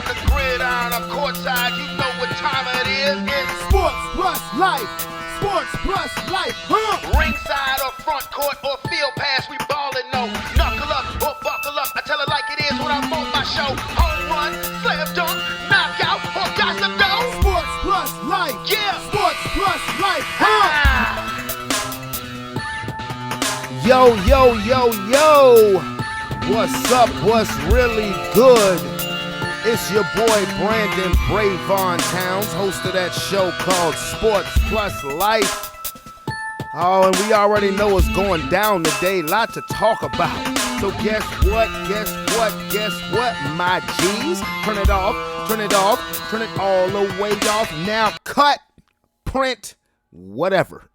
on the gridiron or courtside, you know what time it is. It's Sports plus life. Sports plus life. ringside or front court or field pass, we ballin', no. Knuckle up or buckle up, I tell it like it is when I'm on my show. Home run, slam dunk, knockout, or got some dough. Sports plus life. Yeah. Sports plus life. Yo, yo, yo, yo. What's up? What's really good? It's your boy Brandon Brevon Towns, host of that show called Sports Plus Life. Oh, and we already know what's going down today. Lot to talk about. So guess what? Guess what? Guess what, my G's? Turn it off. Turn it off. Turn it all the way off. Now cut, print, whatever.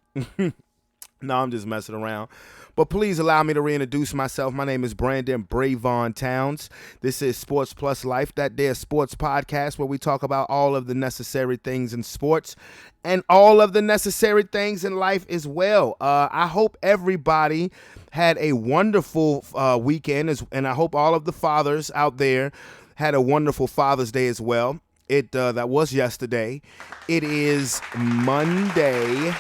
No, I'm just messing around. But please allow me to reintroduce myself. My name is Brandon Brevon Towns. This is Sports Plus Life, that there sports podcast where we talk about all of the necessary things in sports and all of the necessary things in life as well. I hope everybody had a wonderful weekend, and I hope all of the fathers out there had a wonderful Father's Day as well. That was yesterday. It is Monday,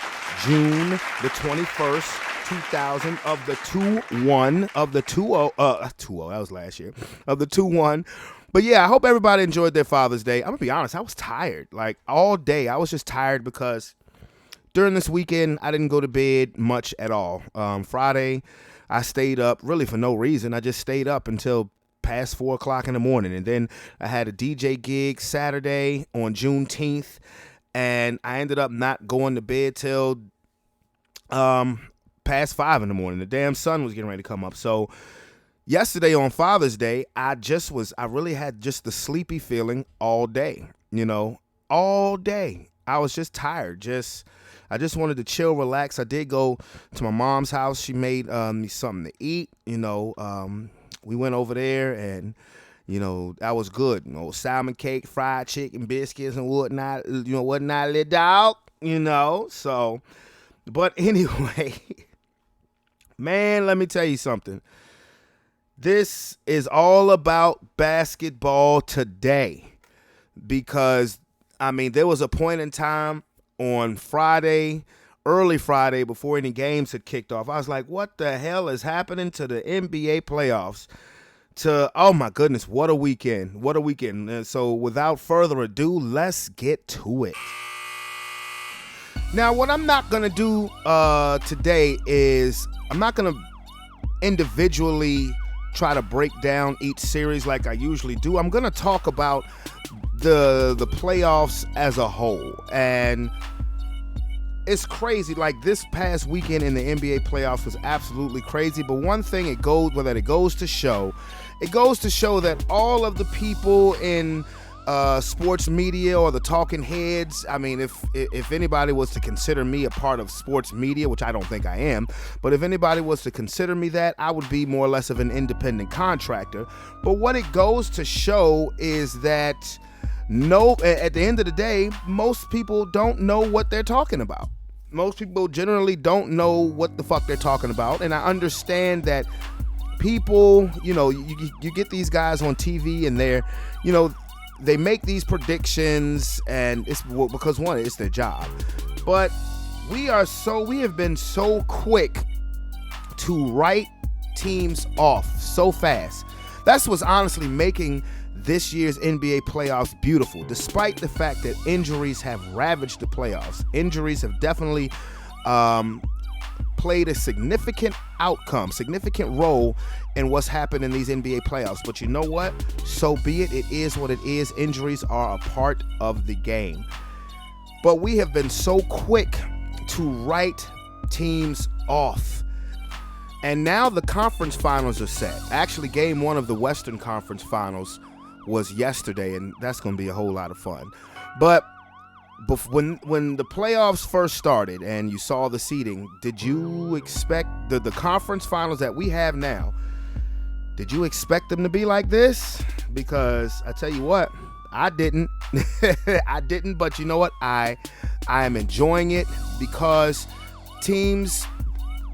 June the 21st. 2000 of the 2-1 of the 2-0 2-0 that was last year of the 2-1. But yeah, I hope everybody enjoyed their Father's Day. I'm gonna be honest, I was tired like all day. I was just tired because during this weekend I didn't go to bed much at all. Friday I stayed up really for no reason. I just stayed up until past 4 o'clock in the morning, and then I had a DJ gig Saturday on Juneteenth, and I ended up not going to bed till past 5 in the morning. The damn sun was getting ready to come up. So yesterday on Father's Day, I really had just the sleepy feeling all day, all day. I was just tired. I just wanted to chill, relax. I did go to my mom's house. She made me something to eat. We went over there and, that was good. Salmon cake, fried chicken, biscuits and whatnot, whatnot, little dog, so, but anyway, man, let me tell you something. This is all about basketball today because, there was a point in time on Friday, early Friday, before any games had kicked off. I was like, what the hell is happening to the NBA playoffs? Oh my goodness, what a weekend. What a weekend. And so without further ado, let's get to it. Now, what I'm not going to do today is I'm not going to individually try to break down each series like I usually do. I'm going to talk about the playoffs as a whole. And it's crazy. Like this past weekend in the NBA playoffs was absolutely crazy. But one thing it goes to show that all of the people in sports media or the talking heads, if anybody was to consider me a part of sports media, which I don't think I am, but if anybody was to consider me that, I would be more or less of an independent contractor. But what it goes to show is that at the end of the day, most people don't know what they're talking about. Most people generally don't know what the fuck they're talking about, and I understand that people, you get these guys on TV and they make these predictions, and it's because one, it's their job. But we have been so quick to write teams off so fast. That's what's honestly making this year's NBA playoffs beautiful, despite the fact that injuries have ravaged the playoffs. Injuries have definitely played a significant role in what's happened in these NBA playoffs. But you know what? So be it. It is what it is. Injuries are a part of the game. But we have been so quick to write teams off. And now the conference finals are set. Actually, game 1 of the Western Conference Finals was yesterday, and that's going to be a whole lot of fun. But when the playoffs first started and you saw the seeding, did you expect the conference finals that we have now, did you expect them to be like this? Because I tell you what, I didn't. I didn't, but you know what? I am enjoying it because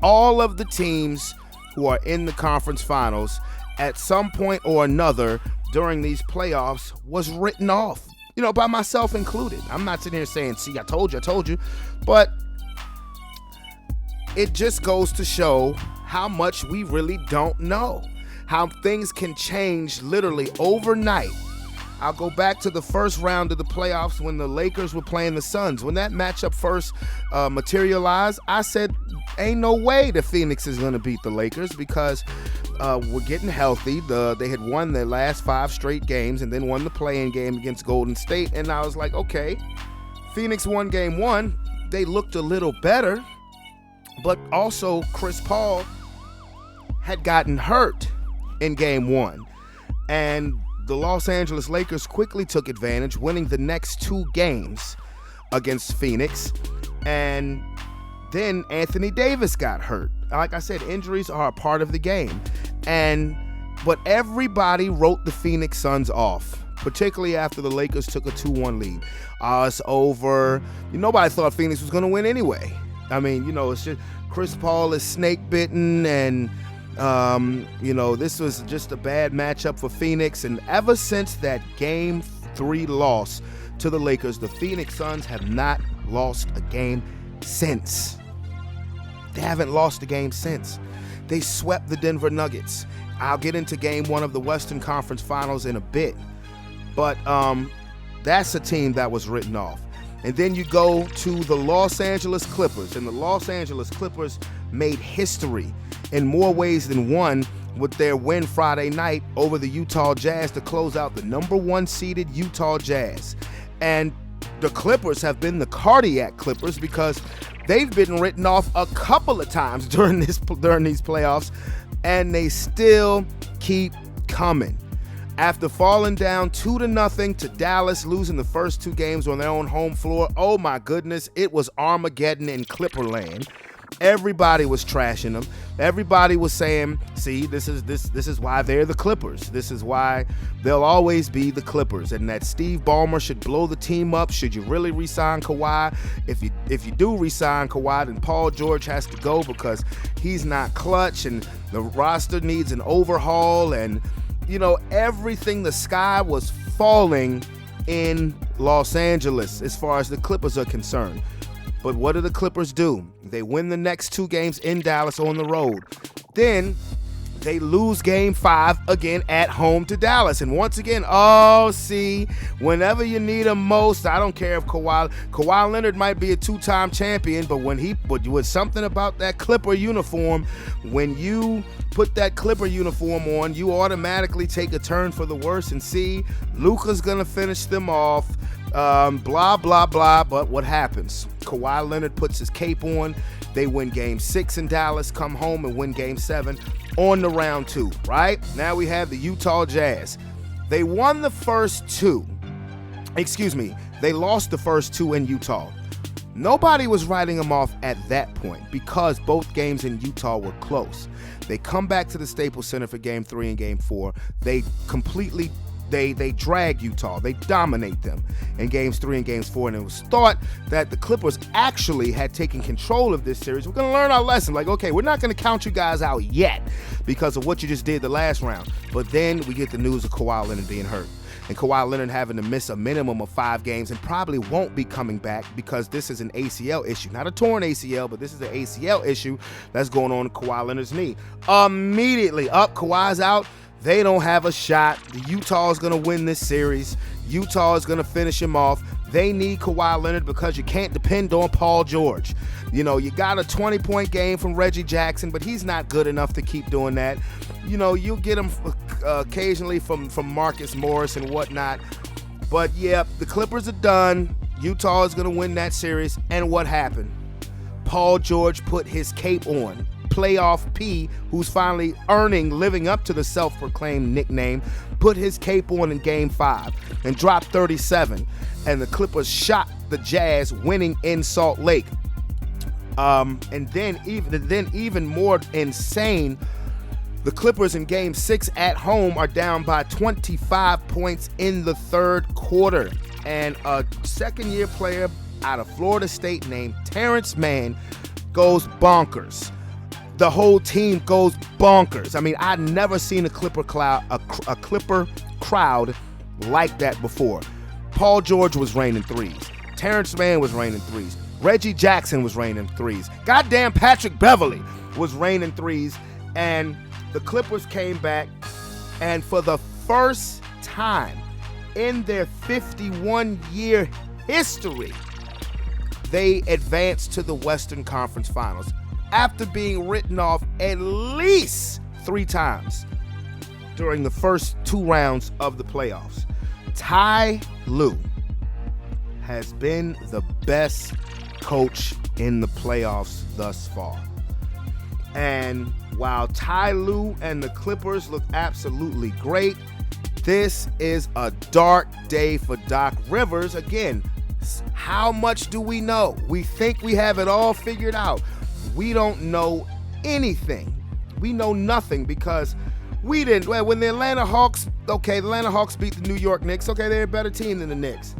all of the teams who are in the conference finals at some point or another during these playoffs was written off, by myself included. I'm not sitting here saying, see, I told you, but it just goes to show how much we really don't know, how things can change literally overnight. I'll go back to the first round of the playoffs when the Lakers were playing the Suns. When that matchup first materialized, I said, ain't no way the Phoenix is going to beat the Lakers because we're getting healthy. They had won their last 5 straight games and then won the play-in game against Golden State. And I was like, okay, Phoenix won game 1. They looked a little better, but also Chris Paul had gotten hurt in game 1. And the Los Angeles Lakers quickly took advantage, winning the next 2 games against Phoenix. And then Anthony Davis got hurt. Like I said, injuries are a part of the game. But everybody wrote the Phoenix Suns off, particularly after the Lakers took a 2-1 lead. It's over. Nobody thought Phoenix was going to win anyway. I mean, it's just Chris Paul is snake bitten, and this was just a bad matchup for Phoenix. And ever since that game 3 loss to the Lakers, the Phoenix Suns have not lost a game since. They haven't lost a game since. They swept the Denver Nuggets. I'll get into game 1 of the Western Conference Finals in a bit. But that's a team that was written off. And then you go to the Los Angeles Clippers, and the Los Angeles Clippers made history in more ways than one with their win Friday night over the Utah Jazz to close out the number 1 seeded Utah Jazz. And the Clippers have been the cardiac Clippers because they've been written off a couple of times during these playoffs, and they still keep coming. After falling down 2-0 to Dallas, losing the first 2 games on their own home floor, oh my goodness, it was Armageddon in Clipperland. Everybody was trashing them. Everybody was saying, see, this is why they're the Clippers. This is why they'll always be the Clippers, and that Steve Ballmer should blow the team up. Should you really re-sign Kawhi? If you do re-sign Kawhi, then Paul George has to go because he's not clutch, and the roster needs an overhaul, and everything, the sky was falling in Los Angeles as far as the Clippers are concerned. But what do the Clippers do? They win the next 2 games in Dallas on the road. Then they lose game 5 again at home to Dallas. And once again, whenever you need them most, I don't care if Kawhi Leonard might be a 2-time champion, but with something about that Clipper uniform, when you put that Clipper uniform on, you automatically take a turn for the worse. And see, Luka's going to finish them off. Blah, blah, blah. But what happens? Kawhi Leonard puts his cape on. They win game 6 in Dallas, come home and win game 7 on the round 2, right? Now we have the Utah Jazz. They won the first 2. They lost the first 2 in Utah. Nobody was writing them off at that point because both games in Utah were close. They come back to the Staples Center for game 3 and game 4. They drag Utah. They dominate them in games 3 and games 4. And it was thought that the Clippers actually had taken control of this series. We're going to learn our lesson. Like, okay, we're not going to count you guys out yet because of what you just did the last round. But then we get the news of Kawhi Leonard being hurt. And Kawhi Leonard having to miss a minimum of 5 games and probably won't be coming back because this is an ACL issue. Not a torn ACL, but this is an ACL issue that's going on in Kawhi Leonard's knee. Immediately, Kawhi's out. They don't have a shot. Utah is going to win this series. Utah is going to finish him off. They need Kawhi Leonard because you can't depend on Paul George. You got a 20-point game from Reggie Jackson, but he's not good enough to keep doing that. You'll get him occasionally from Marcus Morris and whatnot. But, yeah, the Clippers are done. Utah is going to win that series. And what happened? Paul George put his cape on. Playoff P, who's finally living up to the self-proclaimed nickname, put his cape on in game 5 and dropped 37. And the Clippers shot the Jazz, winning in Salt Lake. And then even more insane, the Clippers in game 6 at home are down by 25 points in the 3rd quarter. And a second-year player out of Florida State named Terrence Mann goes bonkers. The whole team goes bonkers. I mean, I'd never seen a Clipper crowd like that before. Paul George was raining threes. Terrence Mann was raining threes. Reggie Jackson was raining threes. Goddamn Patrick Beverly was raining threes. And the Clippers came back, and for the first time in their 51-year history, they advanced to the Western Conference Finals after being written off at least 3 times during the first 2 rounds of the playoffs. Ty Lue has been the best coach in the playoffs thus far. And while Ty Lue and the Clippers look absolutely great, this is a dark day for Doc Rivers. Again, how much do we know? We think we have it all figured out. We don't know anything. We know nothing because we didn't. Well, when the Atlanta Hawks beat the New York Knicks. Okay, they're a better team than the Knicks.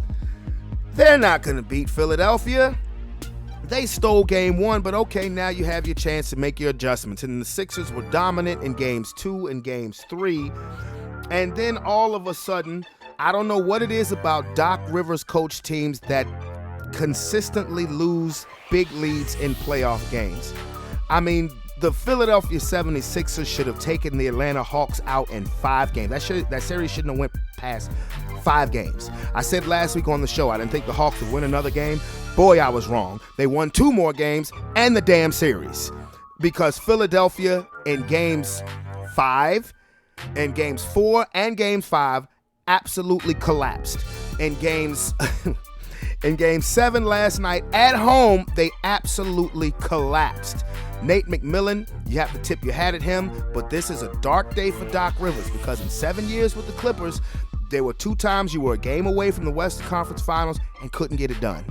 They're not going to beat Philadelphia. They stole game 1, but okay, now you have your chance to make your adjustments. And the Sixers were dominant in games 2 and games 3. And then all of a sudden, I don't know what it is about Doc Rivers coach teams that consistently lose big leads in playoff games. I mean, the Philadelphia 76ers should have taken the Atlanta Hawks out in 5 games. That series shouldn't have went past 5 games. I said last week on the show I didn't think the Hawks would win another game. Boy, I was wrong. They won 2 more games and the damn series because Philadelphia in games 5, in games 4 and games 5 absolutely collapsed. In games in game 7 last night at home, they absolutely collapsed. Nate McMillan, you have to tip your hat at him, but this is a dark day for Doc Rivers because in 7 years with the Clippers, there were 2 times you were a game away from the Western Conference Finals and couldn't get it done.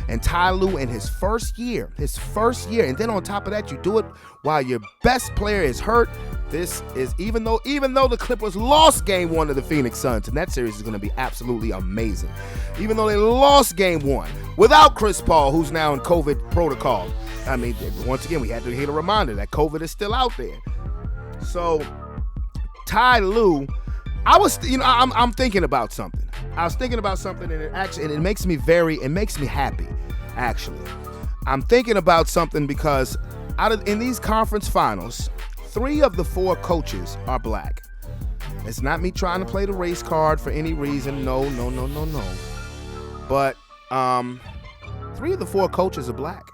And Ty Lue in his first year, and then on top of that, you do it while your best player is hurt. This is even though the Clippers lost game 1 to the Phoenix Suns, and that series is going to be absolutely amazing. Even though they lost game 1 without Chris Paul, who's now in COVID protocol. I mean, once again, we had to hit a reminder that COVID is still out there. So, Ty Lue, I'm thinking about something. I was thinking about something, and it makes me happy, actually. I'm thinking about something because in these conference finals, 3 of the 4 coaches are black. It's not me trying to play the race card for any reason. No. But 3 of the 4 coaches are black.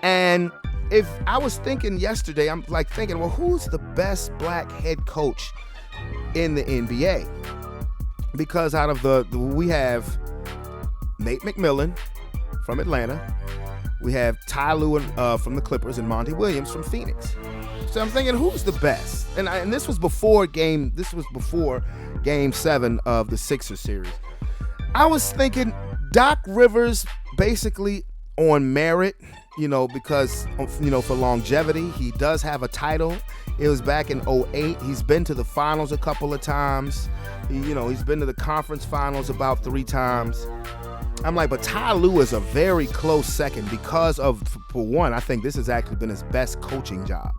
And if I was thinking yesterday, I'm like thinking, well, who's the best black head coach in the NBA? Because out of we have Nate McMillan from Atlanta, we have Ty Lue from the Clippers, and Monty Williams from Phoenix. So I'm thinking, who's the best? And this was before game 7 of the Sixers series. I was thinking Doc Rivers basically on merit, because for longevity, he does have a title. It was back in 2008. He's been to the finals a couple of times. He's been to the conference finals about 3 times. I'm like, but Ty Lue is a very close second because of, for one, I think this has actually been his best coaching job.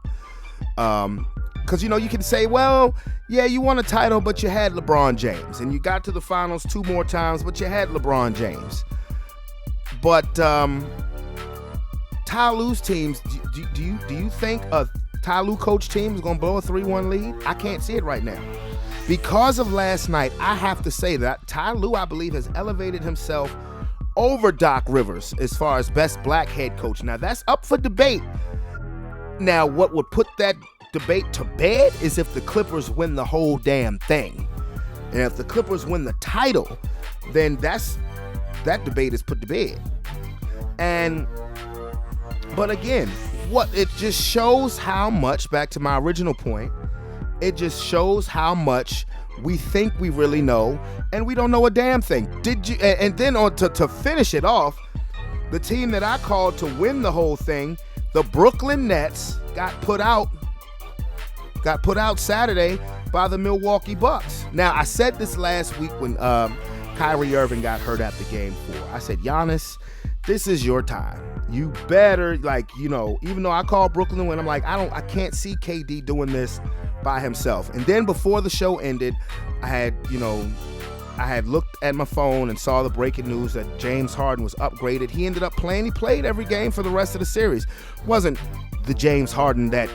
Because, you can say, well, yeah, you won a title, but you had LeBron James. And you got to the finals 2 more times, but you had LeBron James. But Ty Lue's teams, do you think a Ty Lue coach team is going to blow a 3-1 lead? I can't see it right now. Because of last night, I have to say that Ty Lue, I believe, has elevated himself over Doc Rivers as far as best black head coach. Now, that's up for debate. Now, what would put that debate to bed is if the Clippers win the whole damn thing. And if the Clippers win the title, then that debate is put to bed. But again, it just shows how much, back to my original point, it just shows how much we think we really know, and we don't know a damn thing. And then to finish it off, the team that I called to win the whole thing, the Brooklyn Nets, got put out Saturday by the Milwaukee Bucks. Now, I said this last week when Kyrie Irving got hurt after Game 4. I said, Giannis, this is your time. You better, even though I called Brooklyn to win, I'm like, I can't see KD doing this by himself. And then before the show ended, I had looked at my phone and saw the breaking news that James Harden was upgraded. He ended up playing. He played every game for the rest of the series. It wasn't the James Harden that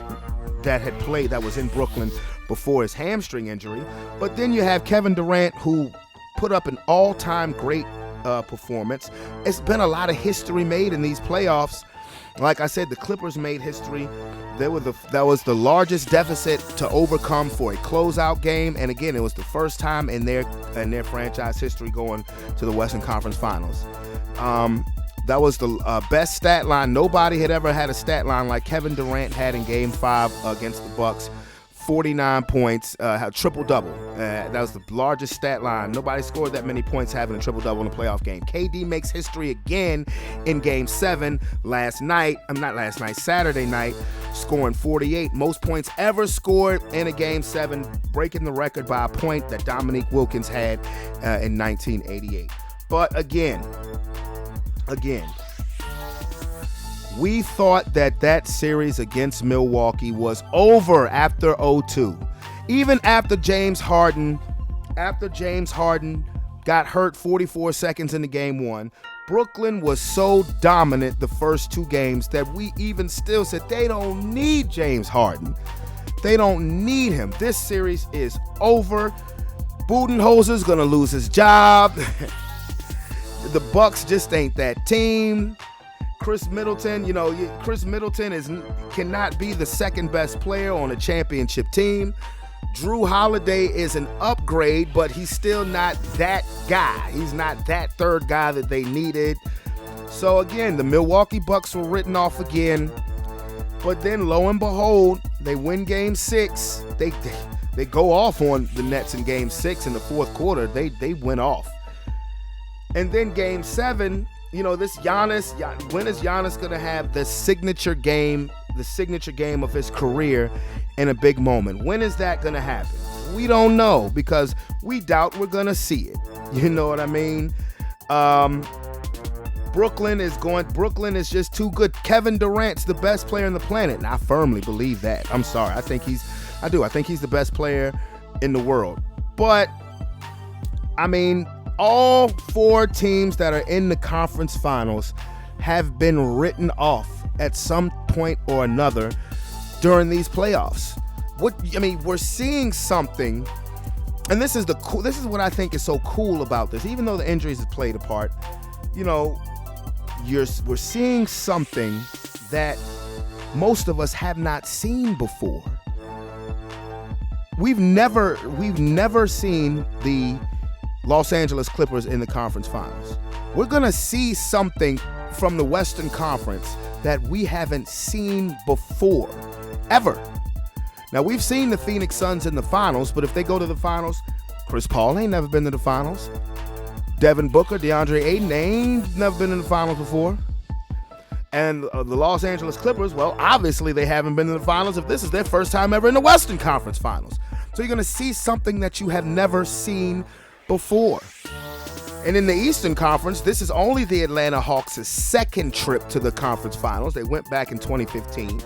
had played, that was in Brooklyn before his hamstring injury. But then you have Kevin Durant, who put up an all-time great performance. It's been a lot of history made in these playoffs. Like I said, the Clippers made history. That was the largest deficit to overcome for a closeout game, and again, it was the first time in their franchise history going to the Western Conference Finals. That was the best stat line. Nobody had ever had a stat line like Kevin Durant had in Game 5 against the Bucks. 49 points, had triple-double. That was the largest stat line. Nobody scored that many points having a triple-double in a playoff game. KD makes history again in Game 7 Saturday night, scoring 48. Most points ever scored in a Game 7, breaking the record by a point that Dominique Wilkins had in 1988. But again, we thought that series against Milwaukee was over after 0-2. Even after James Harden got hurt 44 seconds into Game 1, Brooklyn was so dominant the first two games that we even still said they don't need James Harden. They don't need him. This series is over. Budenholzer's gonna lose his job. The Bucks just ain't that team. Chris Middleton cannot be the second best player on a championship team. Drew Holiday is an upgrade, but he's still not that guy. He's not that third guy that they needed. So again, the Milwaukee Bucks were written off again. But then lo and behold, they win Game 6. They go off on the Nets in Game 6 in the fourth quarter. They went off. And then Game 7, this Giannis, when is Giannis going to have the signature game of his career in a big moment? When is that going to happen? We don't know, because we doubt we're going to see it. You know what I mean? Brooklyn is just too good. Kevin Durant's the best player on the planet, and I firmly believe that. I'm sorry. I think he's the best player in the world. But, all four teams that are in the conference finals have been written off at some point or another during these playoffs. We're seeing something, and this is what I think is so cool about this. Even though the injuries have played a part, we're seeing something that most of us have not seen before. We've never seen the Los Angeles Clippers in the conference finals. We're going to see something from the Western Conference that we haven't seen before, ever. Now, we've seen the Phoenix Suns in the finals, but if they go to the finals, Chris Paul ain't never been to the finals. Devin Booker, DeAndre Ayton, they ain't never been in the finals before. And the Los Angeles Clippers, well, obviously they haven't been in the finals if this is their first time ever in the Western Conference finals. So you're going to see something that you have never seen before. And in the Eastern Conference, this is only the Atlanta Hawks' second trip to the conference finals. They went back in 2015.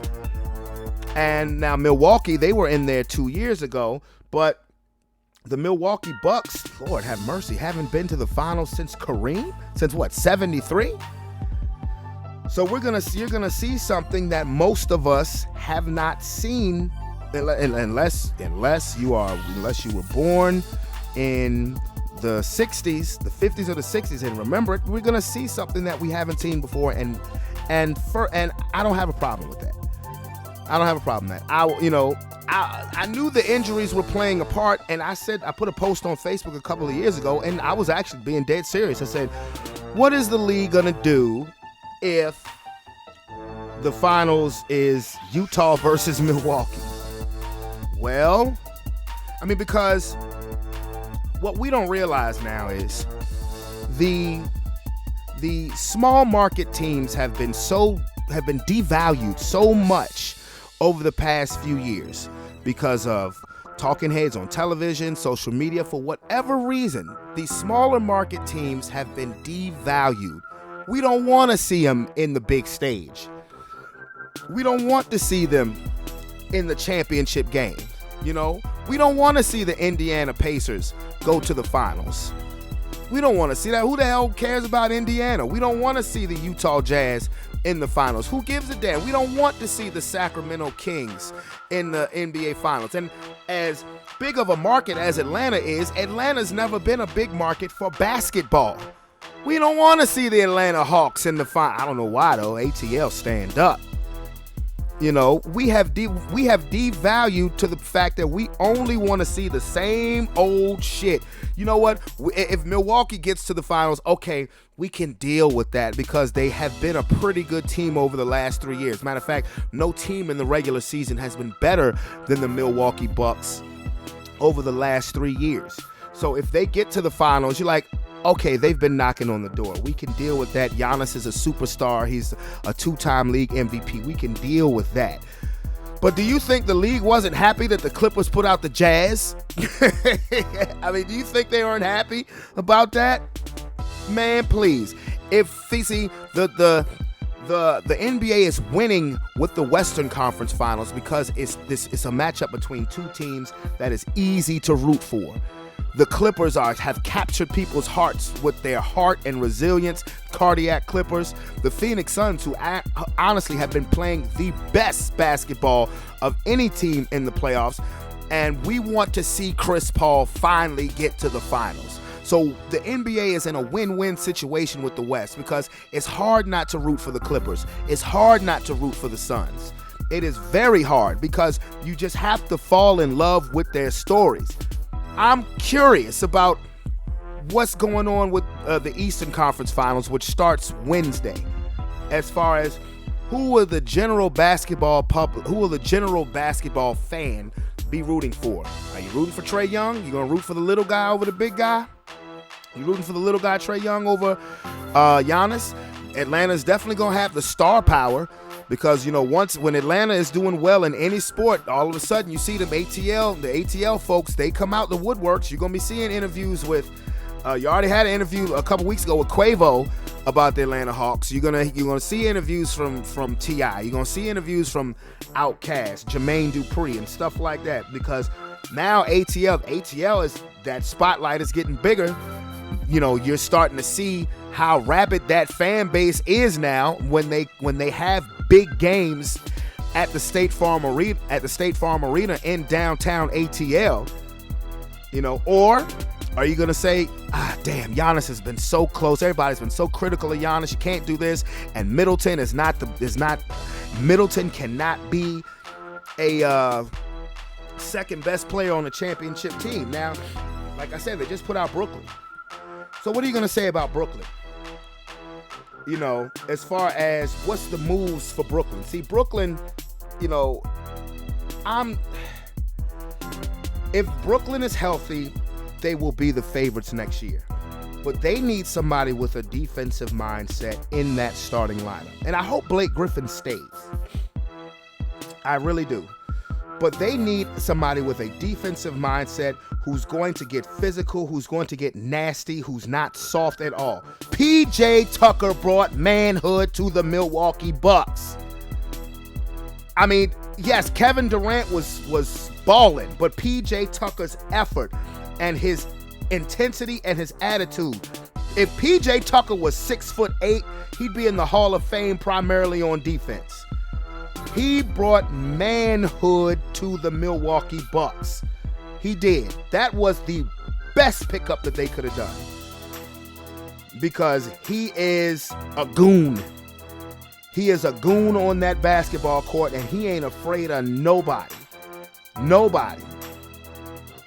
And now Milwaukee, they were in there 2 years ago, but the Milwaukee Bucks, Lord have mercy, haven't been to the finals since Kareem? Since what, 73? So you're gonna see something that most of us have not seen, unless you were born in the 60s, the 50s or the 60s, and remember it, we're gonna see something that we haven't seen before, and I don't have a problem with that. I don't have a problem with that. I knew the injuries were playing a part, and I put a post on Facebook a couple of years ago, and I was actually being dead serious. I said, what is the league gonna do if the finals is Utah versus Milwaukee? Well, because what we don't realize now is the small market teams have been devalued so much over the past few years because of talking heads on television, social media. For whatever reason, these smaller market teams have been devalued We don't want to see them in the big stage. We don't want to see them in the championship game. You know, we don't want to see the Indiana Pacers go to the finals. We don't want to see that. Who the hell cares about Indiana? We don't want to see the Utah Jazz in the finals. Who gives a damn? We don't want to see the Sacramento Kings in the NBA finals. And as big of a market as Atlanta is, Atlanta's never been a big market for basketball. We don't want to see the Atlanta Hawks in the final. I don't know why though. ATL stand up. You know, we have devalued to the fact that we only want to see the same old shit. You know what? If Milwaukee gets to the finals, okay, we can deal with that because they have been a pretty good team over the last 3 years. Matter of fact, no team in the regular season has been better than the Milwaukee Bucks over the last 3 years. So if they get to the finals, you're like, okay, they've been knocking on the door. We can deal with that. Giannis is a superstar. He's a 2-time league MVP. We can deal with that. But do you think the league wasn't happy that the Clippers put out the Jazz? I mean, do you think they aren't happy about that? Man, please. If you see the NBA is winning with the Western Conference Finals because it's a matchup between two teams that is easy to root for. The Clippers have captured people's hearts with their heart and resilience, cardiac Clippers. The Phoenix Suns, who honestly have been playing the best basketball of any team in the playoffs. And we want to see Chris Paul finally get to the finals. So the NBA is in a win-win situation with the West because it's hard not to root for the Clippers. It's hard not to root for the Suns. It is very hard because you just have to fall in love with their stories. I'm curious about what's going on with the Eastern Conference Finals, which starts Wednesday, as far as who will the general basketball fan be rooting for? Are you rooting for Trae Young? You gonna root for the little guy over the big guy? You rooting for the little guy Trae Young over Giannis? Atlanta's definitely gonna have the star power. Because, you know, when Atlanta is doing well in any sport, all of a sudden you see the ATL folks, they come out the woodworks. You're going to be seeing interviews with, you already had an interview a couple weeks ago with Quavo about the Atlanta Hawks. You're gonna see interviews from T.I. You're going to see interviews from Outkast, Jermaine Dupri, and stuff like that. Because now ATL is, that spotlight is getting bigger. You know, you're starting to see how rabid that fan base is now when they have big games at the State Farm Arena in downtown ATL. You know, or are you gonna say, damn, Giannis has been so close. Everybody's been so critical of Giannis. You can't do this, and Middleton Middleton cannot be a second best player on a championship team. Now, like I said, they just put out Brooklyn. So what are you gonna say about Brooklyn? You know, as far as what's the moves for Brooklyn. See, Brooklyn, you know, if Brooklyn is healthy, they will be the favorites next year. But they need somebody with a defensive mindset in that starting lineup. And I hope Blake Griffin stays. I really do. But they need somebody with a defensive mindset who's going to get physical, who's going to get nasty, who's not soft at all. P.J. Tucker brought manhood to the Milwaukee Bucks. I mean, yes, Kevin Durant was balling, but P.J. Tucker's effort and his intensity and his attitude. If P.J. Tucker was 6'8", he'd be in the Hall of Fame primarily on defense. He brought manhood to the Milwaukee Bucks. He did. That was the best pickup that they could have done. Because he is a goon. He is a goon on that basketball court, and he ain't afraid of nobody. Nobody.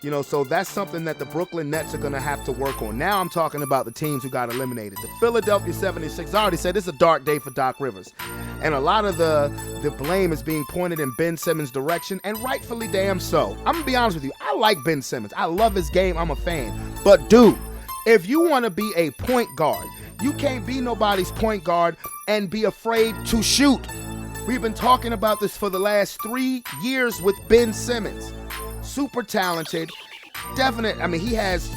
You know, so that's something that the Brooklyn Nets are going to have to work on. Now I'm talking about the teams who got eliminated. The Philadelphia 76ers, I already said this is a dark day for Doc Rivers. And a lot of the blame is being pointed in Ben Simmons' direction, and rightfully damn so. I'm going to be honest with you. I like Ben Simmons. I love his game. I'm a fan. But, dude, if you want to be a point guard, you can't be nobody's point guard and be afraid to shoot. We've been talking about this for the last 3 years with Ben Simmons. Super talented, definite. I mean, he has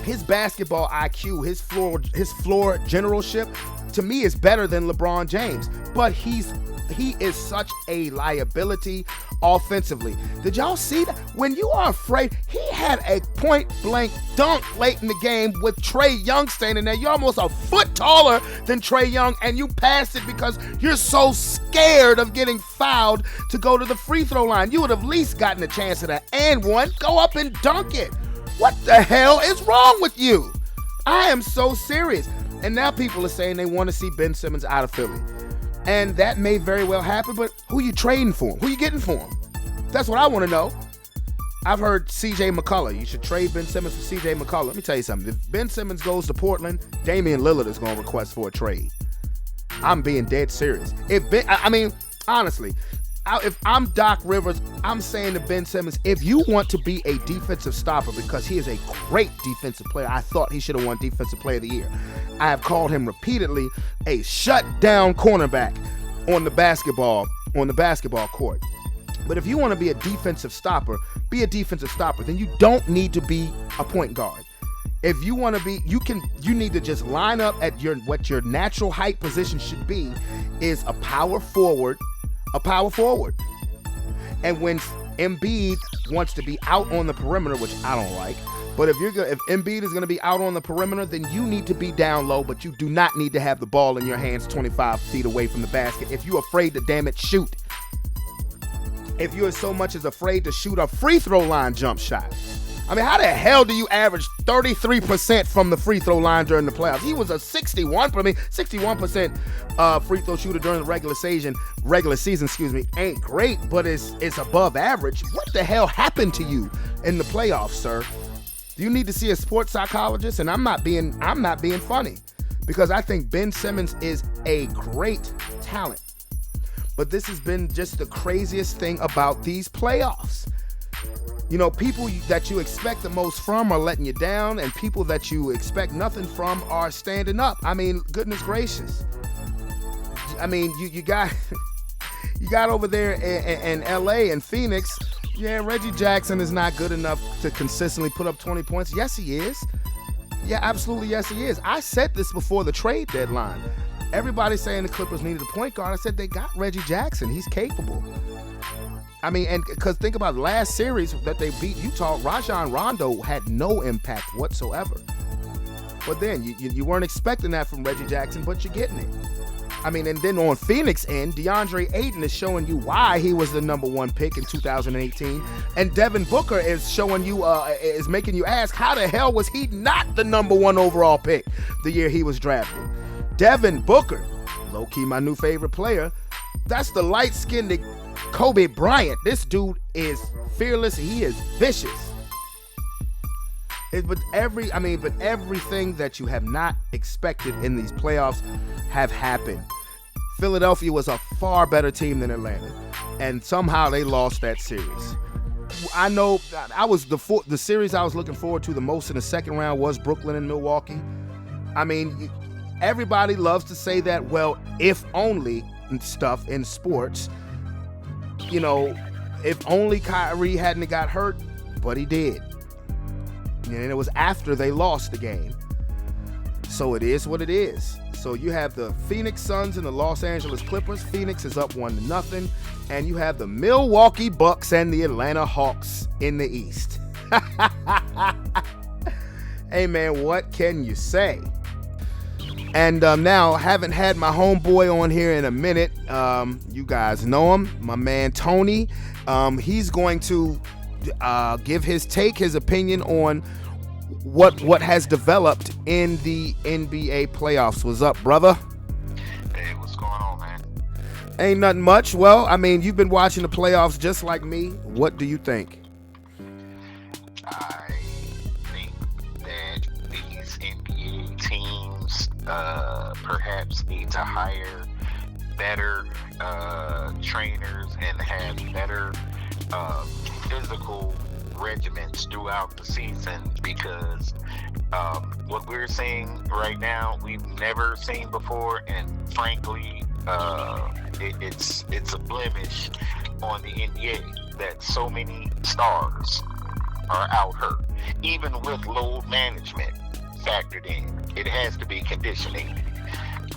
his basketball IQ, his floor generalship to me is better than LeBron James, but he is such a liability offensively. Did y'all see that? When you are afraid, he had a point-blank dunk late in the game with Trae Young standing there. You're almost a foot taller than Trae Young, and you passed it because you're so scared of getting fouled to go to the free throw line. You would have at least gotten a chance at an and one. Go up and dunk it. What the hell is wrong with you? I am so serious. And now people are saying they want to see Ben Simmons out of Philly. And that may very well happen, but who you trading for him? Who you getting for him? That's what I want to know. I've heard C.J. McCullough. You should trade Ben Simmons for C.J. McCullough. Let me tell you something. If Ben Simmons goes to Portland, Damian Lillard is going to request for a trade. I'm being dead serious. Honestly, if I'm Doc Rivers, I'm saying to Ben Simmons, if you want to be a defensive stopper, because he is a great defensive player, I thought he should have won Defensive Player of the Year. I have called him repeatedly a shutdown cornerback on the basketball court. But if you want to be a defensive stopper, be a defensive stopper. Then you don't need to be a point guard. If you want to be, you need to just line up at what your natural height position should be is a power forward. And when Embiid wants to be out on the perimeter, which I don't like, but if Embiid is going to be out on the perimeter, then you need to be down low, but you do not need to have the ball in your hands 25 feet away from the basket. If you're afraid to, damn it, shoot. If you're so much as afraid to shoot a free throw line jump shot. I mean, how the hell do you average 33% from the free throw line during the playoffs? He was a 61% free throw shooter during the regular season, ain't great, but it's above average. What the hell happened to you in the playoffs, sir? Do you need to see a sports psychologist? And I'm not being funny, because I think Ben Simmons is a great talent. But this has been just the craziest thing about these playoffs. You know, people that you expect the most from are letting you down, and people that you expect nothing from are standing up. I mean, goodness gracious. I mean, you got over there in LA and Phoenix. Yeah, Reggie Jackson is not good enough to consistently put up 20 points. Yes, he is. Yeah, absolutely, yes, he is. I said this before the trade deadline. Everybody's saying the Clippers needed a point guard. I said they got Reggie Jackson. He's capable. I mean, and because think about the last series that they beat Utah, Rajon Rondo had no impact whatsoever. But then you weren't expecting that from Reggie Jackson, but you're getting it. I mean, and then on Phoenix end, DeAndre Ayton is showing you why he was the number one pick in 2018, and Devin Booker is showing you, is making you ask, how the hell was he not the number one overall pick the year he was drafted? Devin Booker, low-key my new favorite player. That's the light-skinned Kobe Bryant. This dude is fearless. He is vicious. But everything that you have not expected in these playoffs have happened. Philadelphia was a far better team than Atlanta, and somehow they lost that series. I know the series I was looking forward to the most in the second round was Brooklyn and Milwaukee. I mean, everybody loves to say that, well, if only stuff in sports. You know, if only Kyrie hadn't got hurt, but he did. And it was after they lost the game. So it is what it is. So you have the Phoenix Suns and the Los Angeles Clippers. Phoenix is up 1-0. And you have the Milwaukee Bucks and the Atlanta Hawks in the East. Hey, man, what can you say? And now, haven't had my homeboy on here in a minute. You guys know him, my man Tony. He's going to give his take, his opinion on what has developed in the NBA playoffs. What's up, brother? Hey, what's going on, man? Ain't nothing much. Well, I mean, you've been watching the playoffs just like me. What do you think? I think that these NBA teams perhaps need to hire better trainers and have better physical regiments throughout the season, because what we're seeing right now we've never seen before, and frankly it's a blemish on the NBA that so many stars are out hurt, even with load management factored in. It has to be conditioning.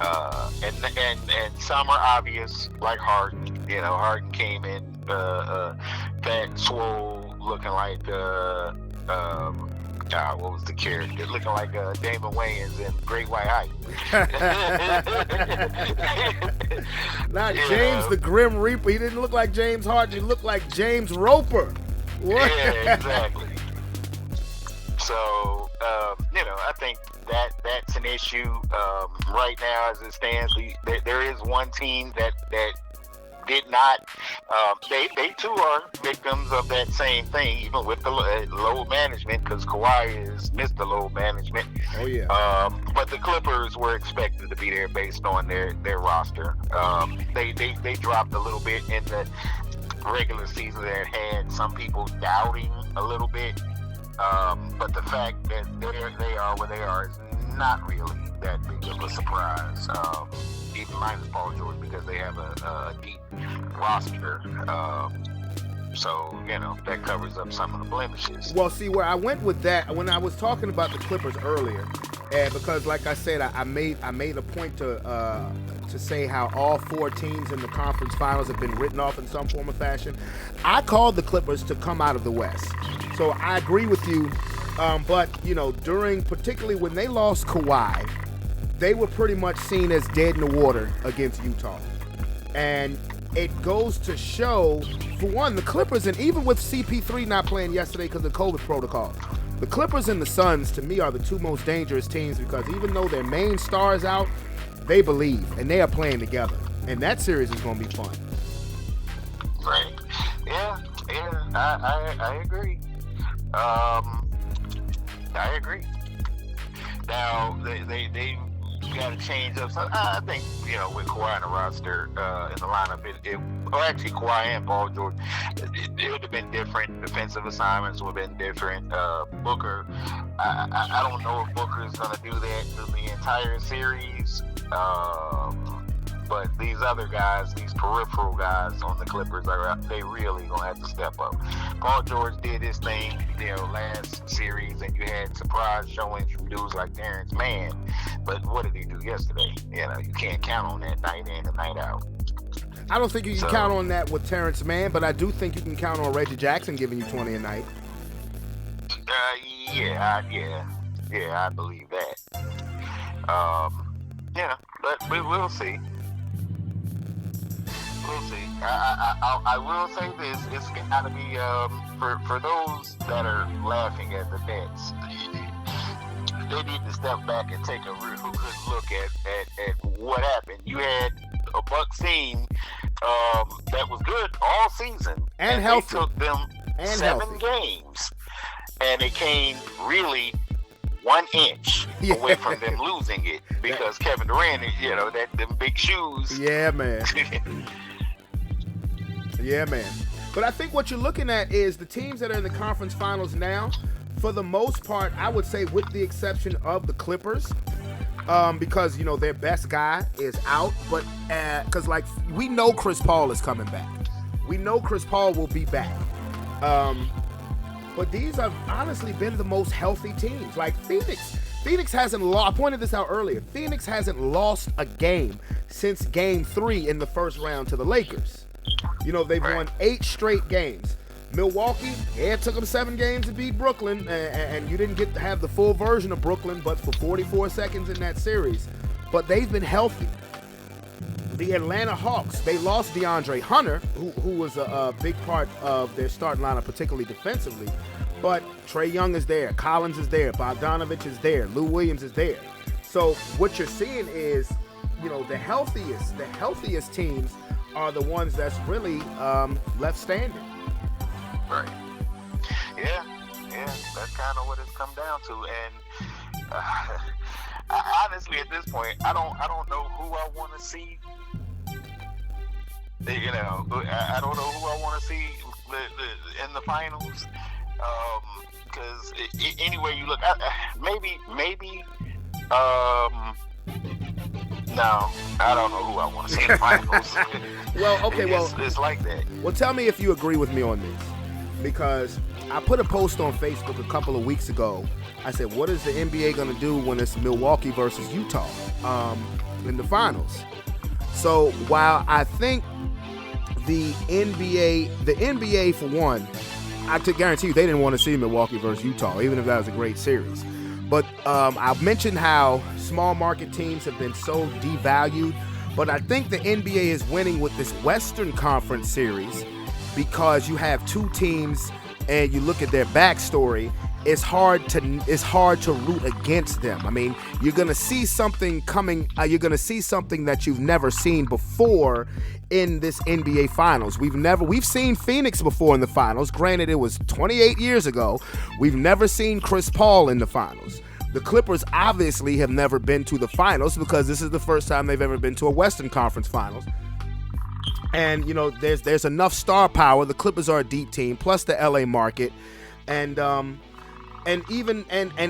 And some are obvious, like Harden. You know, Harden came in fat, swole, looking like what was the character? Looking like Damon Wayans in Great White Hype. Not James the Grim Reaper. He didn't look like James Harden. He looked like James Roper. What? Yeah, exactly. So, I think that's an issue right now as it stands. There is one team that did not. They too are victims of that same thing, even with the load management, because Kawhi is Mr. Load Management. Oh yeah. But the Clippers were expected to be there based on their roster. They dropped a little bit in the regular season that had some people doubting a little bit. But the fact that they are where they are is not really that big of a surprise. Even minus Paul George, because they have a deep roster. So, that covers up some of the blemishes. Well, see, where I went with that, when I was talking about the Clippers earlier, and because, like I said, I made a point to say how all four teams in the conference finals have been written off in some form or fashion. I called the Clippers to come out of the West. So I agree with you. But, particularly when they lost Kawhi, they were pretty much seen as dead in the water against Utah. And it goes to show, for one, the Clippers, and even with CP3 not playing yesterday because of COVID protocol, the Clippers and the Suns, to me, are the two most dangerous teams, because even though their main star is out, they believe, and they are playing together. And that series is going to be fun. Right. Yeah, I agree. I agree. Now, they got to change up. So I think, with Kawhi in the roster, in the lineup, actually Kawhi and Paul George, it would have been different. Defensive assignments would have been different. Booker, I don't know if Booker is going to do that through the entire series. But these other guys, these peripheral guys on the Clippers, they really going to have to step up. Paul George did his thing, last series, and you had surprise showings from dudes like Terrence Mann. But what did he do yesterday? You can't count on that night in and night out. I don't think you can count on that with Terrence Mann, but I do think you can count on Reggie Jackson giving you 20 a night. I believe that. But we'll see. We'll see. I will say this: it's got to be for those that are laughing at the Nets. They need to step back and take a real good look at what happened. You had a Bucks team that was good all season, and healthy. They took them and 7 games, and it came really 1 inch away from them losing it, because Kevin Durant, them big shoes. Yeah, man. Yeah, man. But I think what you're looking at is the teams that are in the conference finals now, for the most part, I would say with the exception of the Clippers, because, their best guy is out. But because, we know Chris Paul is coming back. We know Chris Paul will be back. But these have honestly been the most healthy teams. Like Phoenix. Phoenix hasn't lost. I pointed this out earlier. Phoenix hasn't lost a game since Game 3 in the first round to the Lakers. They've won 8 straight games. Milwaukee, it took them 7 games to beat Brooklyn, and you didn't get to have the full version of Brooklyn, but for 44 seconds in that series. But they've been healthy. The Atlanta Hawks, they lost DeAndre Hunter, who was a big part of their starting lineup, particularly defensively. But Trae Young is there, Collins is there, Bogdanovich is there, Lou Williams is there. So what you're seeing is, the healthiest teams are the ones that's really left standing. Right. Yeah, that's kind of what it's come down to. And honestly, at this point, I don't know who I want to see. I don't know who I want to see in the finals. Because anyway you look, maybe. No, I don't know who I want to see in the finals. Well, okay, it's like that. Well, tell me if you agree with me on this, because I put a post on Facebook a couple of weeks ago. I said, what is the NBA going to do when it's Milwaukee versus Utah? in the finals. So while I think the NBA for one, I could guarantee you they didn't want to see Milwaukee versus Utah, even if that was a great series. But I mentioned how small market teams have been so devalued, but I think the NBA is winning with this Western Conference series because you have two teams and you look at their backstory. It's hard to root against them. I mean, you're gonna see something coming. You're gonna see something that you've never seen before in this NBA Finals. We've seen Phoenix before in the finals. Granted, it was 28 years ago. We've never seen Chris Paul in the finals. The Clippers obviously have never been to the finals because this is the first time they've ever been to a Western Conference Finals. And you know, there's enough star power. The Clippers are a deep team, plus the LA market, and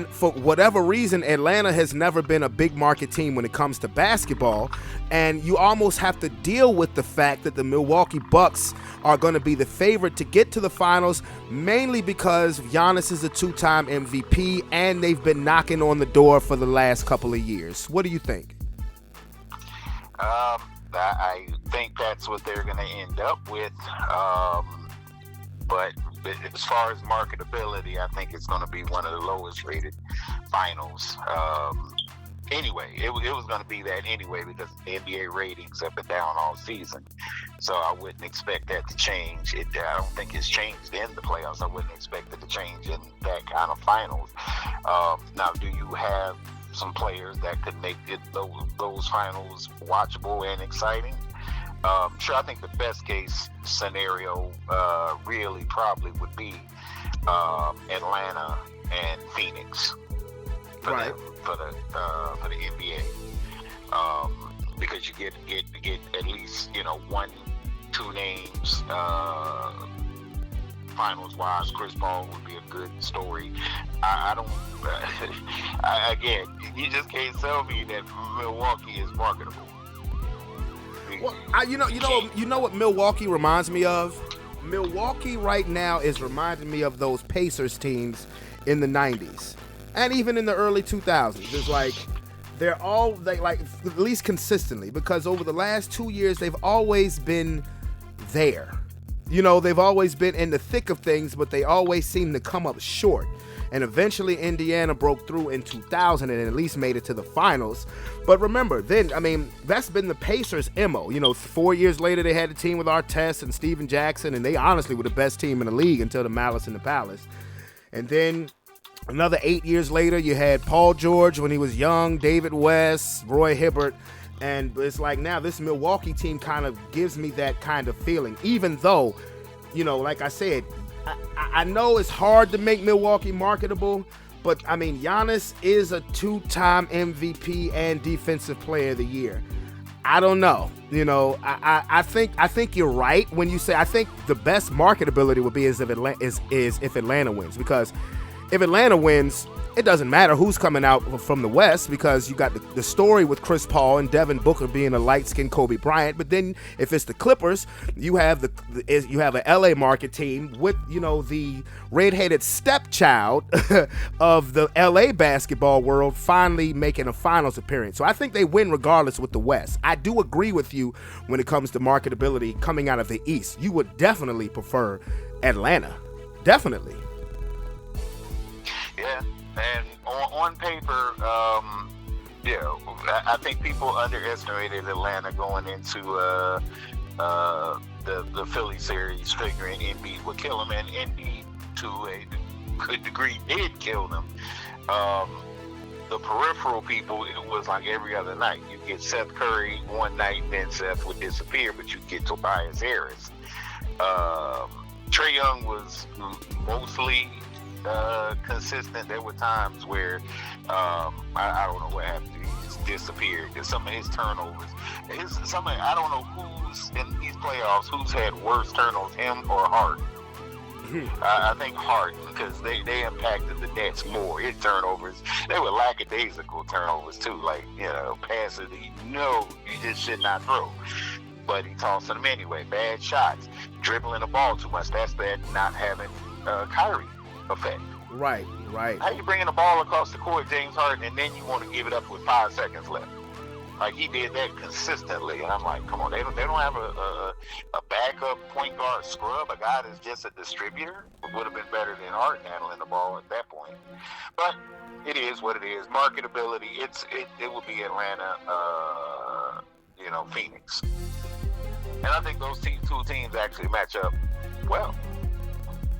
for whatever reason, Atlanta has never been a big market team when it comes to basketball. And you almost have to deal with the fact that the Milwaukee Bucks are going to be the favorite to get to the finals, mainly because Giannis is a two-time MVP and they've been knocking on the door for the last couple of years. What do you think? I think that's what they're going to end up with. But as far as marketability, I think it's going to be one of the lowest rated finals. Anyway, it was going to be that anyway because the NBA ratings up and down all season. So I wouldn't expect that to change. I don't think it's changed in the playoffs. I wouldn't expect it to change in that kind of finals. Now, do you have some players that could make those finals watchable and exciting? Sure, I think the best case scenario really probably would be Atlanta and Phoenix for the NBA, because you get at least 1-2 names finals wise. Chris Paul would be a good story. I don't. Again, you just can't tell me that Milwaukee is marketable. Well, you know what Milwaukee reminds me of? Milwaukee right now is reminding me of those Pacers teams in the 90s and even in the early 2000s. It's like they're all like at least consistently, because over the last 2 years they've always been there. They've always been in the thick of things, but they always seem to come up short. And eventually Indiana broke through in 2000 and at least made it to the finals. But remember, then, that's been the Pacers' MO. 4 years later, they had a team with Artest and Steven Jackson, and they honestly were the best team in the league until the Malice in the Palace. And then another 8 years later, you had Paul George when he was young, David West, Roy Hibbert. And it's like now this Milwaukee team kind of gives me that kind of feeling, even though, like I said, I know it's hard to make Milwaukee marketable, but Giannis is a two-time MVP and Defensive Player of the Year. I don't know. I think you're right when you say I think the best marketability would be is if Atlanta wins, because if Atlanta wins, it doesn't matter who's coming out from the West, because you got the story with Chris Paul and Devin Booker being a light-skinned Kobe Bryant. But then if it's the Clippers, you have an LA market team with the red-headed stepchild of the LA basketball world finally making a finals appearance. So I think they win regardless with the West. I do agree with you when it comes to marketability coming out of the East. You would definitely prefer Atlanta, definitely. Yeah. And on paper, I think people underestimated Atlanta going into the Philly series, figuring Embiid would kill them, and Embiid, to a good degree, did kill them. The peripheral people, it was like every other night. You get Seth Curry one night, then Seth would disappear, but you get Tobias Harris. Trae Young was mostly consistent. There were times where I don't know what happened. He just disappeared. Some of his turnovers. I don't know who's in these playoffs who's had worse turnovers, him or Harden. I think Harden, because they impacted the Nets more. His turnovers, they were lackadaisical turnovers too. Like passes you just should not throw, but he tossing them anyway. Bad shots, dribbling the ball too much. That's that not having Kyrie effect. Right. How you bringing the ball across the court, James Harden, and then you want to give it up with 5 seconds left? Like, he did that consistently, and I'm like, come on, they don't have a backup point guard scrub, a guy that's just a distributor. Would have been better than Hart handling the ball at that point. But it is what it is. Marketability, it would be Atlanta, Phoenix, and I think those two teams actually match up well.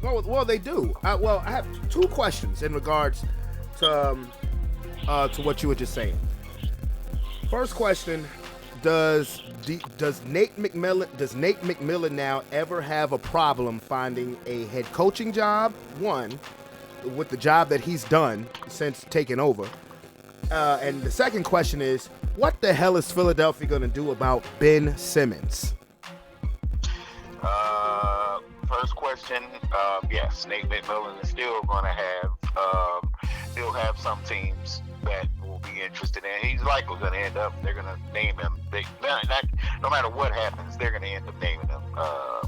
Well, they do. I have two questions in regards to what you were just saying. First question: Does Nate McMillan now ever have a problem finding a head coaching job? One, with the job that he's done since taking over. And the second question is, what the hell is Philadelphia going to do about Ben Simmons? First question, yes, Nate McMillan is still going to he'll have some teams that will be interested in. He's likely going to end up, they're going to name him, no matter what happens, they're going to end up naming him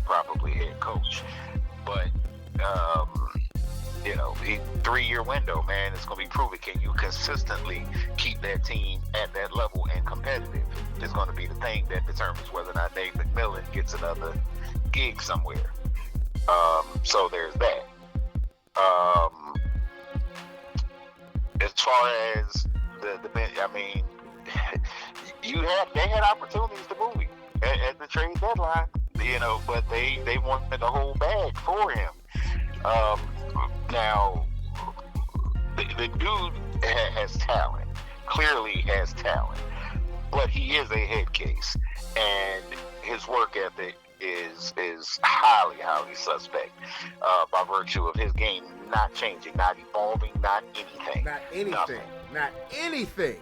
probably head coach. But, 3-year window, man, it's going to be proven. Can you consistently keep that team at that level and competitive? Is going to be the thing that determines whether or not Nate McMillan gets another gig somewhere. So there's that. As far as they had opportunities to move him at the trade deadline, but they wanted the whole bag for him. Now, the dude has talent, clearly has talent, but he is a head case, and his work ethic is highly suspect by virtue of his game not changing, not evolving, not anything. Not anything.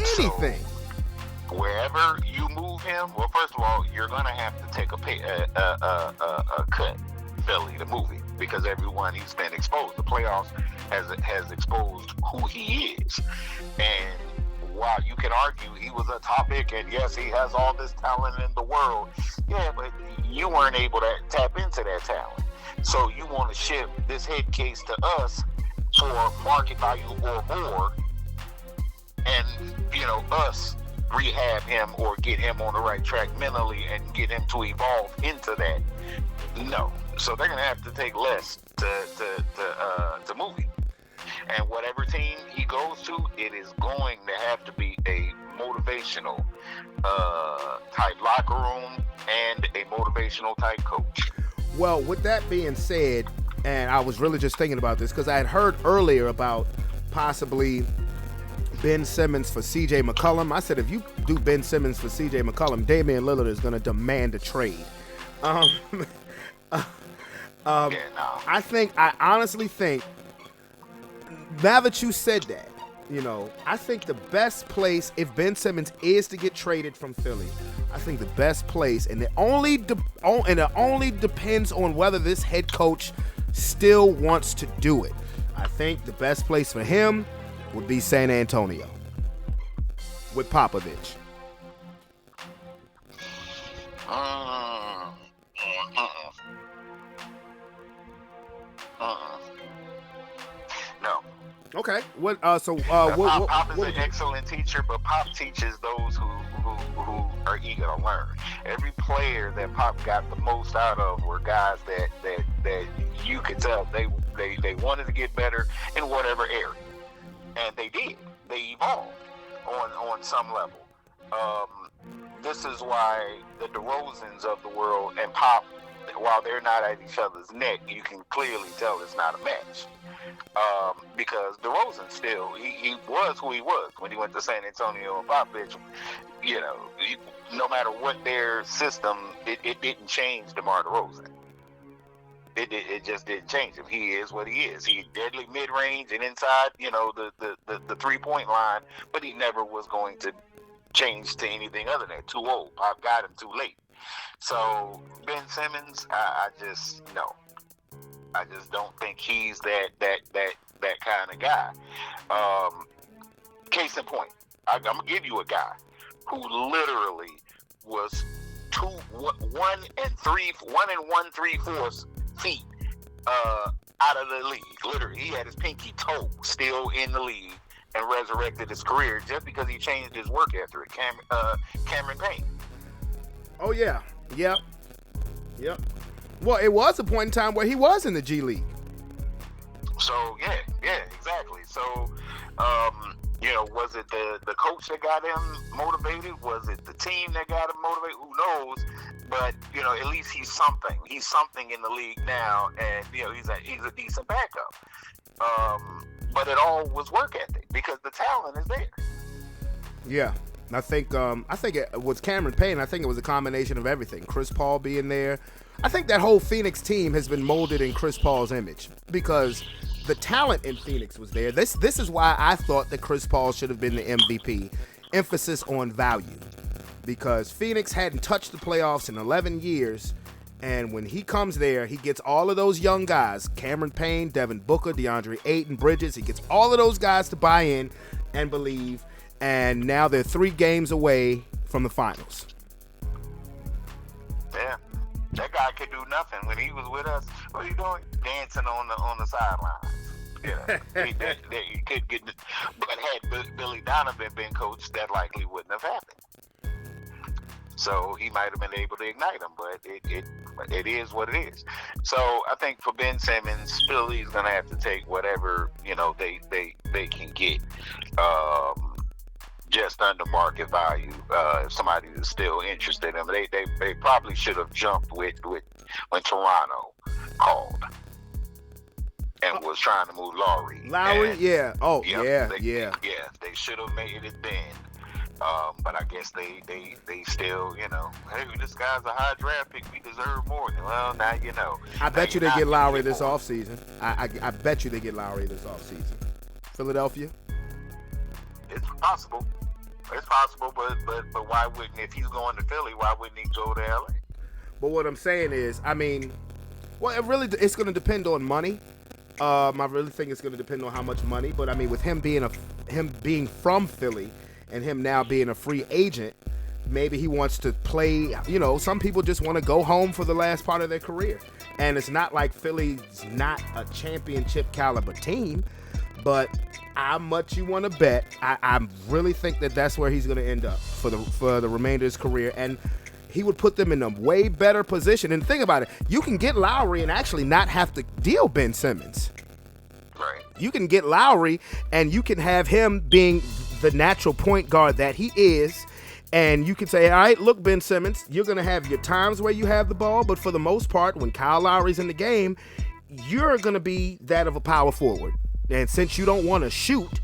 So, wherever you move him, well, first of all, you're going to have to take a cut, Philly, to move him, because everyone he's been exposed. The playoffs has exposed who he is. And while you can argue he was a top pick, and yes, he has all this talent in the world, yeah, but you weren't able to tap into that talent. So you want to ship this head case to us for market value or more, and us rehab him or get him on the right track mentally and get him to evolve into that. No. So they're gonna have to take less to move him. And whatever team he goes to, it is going to have to be a motivational type locker room and a motivational type coach. Well, with that being said, and I was really just thinking about this because I had heard earlier about possibly Ben Simmons for C.J. McCollum. I said, if you do Ben Simmons for C.J. McCollum, Damian Lillard is going to demand a trade. I honestly think, now that you said that, I think the best place, if Ben Simmons is to get traded from Philly, I think the best place, and it only depends on whether this head coach still wants to do it. I think the best place for him would be San Antonio with Popovich. No. Okay. Pop is an excellent teacher, but Pop teaches those who are eager to learn. Every player that Pop got the most out of were guys that you could tell they wanted to get better in whatever area, and they did. They evolved on some level. This is why the DeRozans of the world and Pop, while they're not at each other's neck, you can clearly tell it's not a match. Because DeRozan still, he was who he was when he went to San Antonio, and Popovich, no matter what their system, it didn't change DeMar DeRozan. It just didn't change him. He is what he is. He's deadly mid-range and inside, the three-point line, but he never was going to change to anything other than too old. Pop got him too late. So Ben Simmons, I just don't think he's that kind of guy. Case in point, I'm gonna give you a guy who literally was 1 1.3 feet out of the league. Literally, he had his pinky toe still in the league and resurrected his career just because he changed his work ethic. Cameron Payne. Oh yeah, yep. Well, it was a point in time where he was in the G League. So yeah, exactly. So, was it the coach that got him motivated? Was it the team that got him motivated? Who knows? But at least he's something. He's something in the league now, and he's a decent backup. But it all was work ethic because the talent is there. Yeah. I think it was Cameron Payne. I think it was a combination of everything. Chris Paul being there. I think that whole Phoenix team has been molded in Chris Paul's image because the talent in Phoenix was there. This is why I thought that Chris Paul should have been the MVP. Emphasis on value. Because Phoenix hadn't touched the playoffs in 11 years. And when he comes there, he gets all of those young guys, Cameron Payne, Devin Booker, DeAndre Ayton, Bridges. He gets all of those guys to buy in and believe. And now they're 3 games away from the finals. Yeah, that guy could do nothing when he was with us. What are you doing? Dancing on the sidelines. He could get. But had Billy Donovan been coached, that likely wouldn't have happened. So he might have been able to ignite him, but it is what it is. So I think for Ben Simmons, Philly's gonna have to take whatever they can get. Just under market value. If somebody is still interested in them, they probably should have jumped with when Toronto called and was trying to move Lowry. Lowry, yeah. Oh, yeah. They should have made it then. But I guess they still, hey, this guy's a high draft pick. We deserve more. Well, now you know. I bet you they get Lowry this offseason. I bet you they get Lowry this offseason. Philadelphia? It's possible. It's possible, but why wouldn't, if he's going to Philly, why wouldn't he go to LA? But what I'm saying is, it's going to depend on money. I really think it's going to depend on how much money. But with him being from Philly and him now being a free agent, maybe he wants to play. Some people just want to go home for the last part of their career, and it's not like Philly's not a championship caliber team. But how much you want to bet? I really think that's where he's going to end up for the remainder of his career, and he would put them in a way better position. And think about it: you can get Lowry and actually not have to deal Ben Simmons. Right. You can get Lowry, and you can have him being the natural point guard that he is. And you can say, all right, look, Ben Simmons, you're going to have your times where you have the ball, but for the most part, when Kyle Lowry's in the game, you're going to be that of a power forward. And since you don't want to shoot,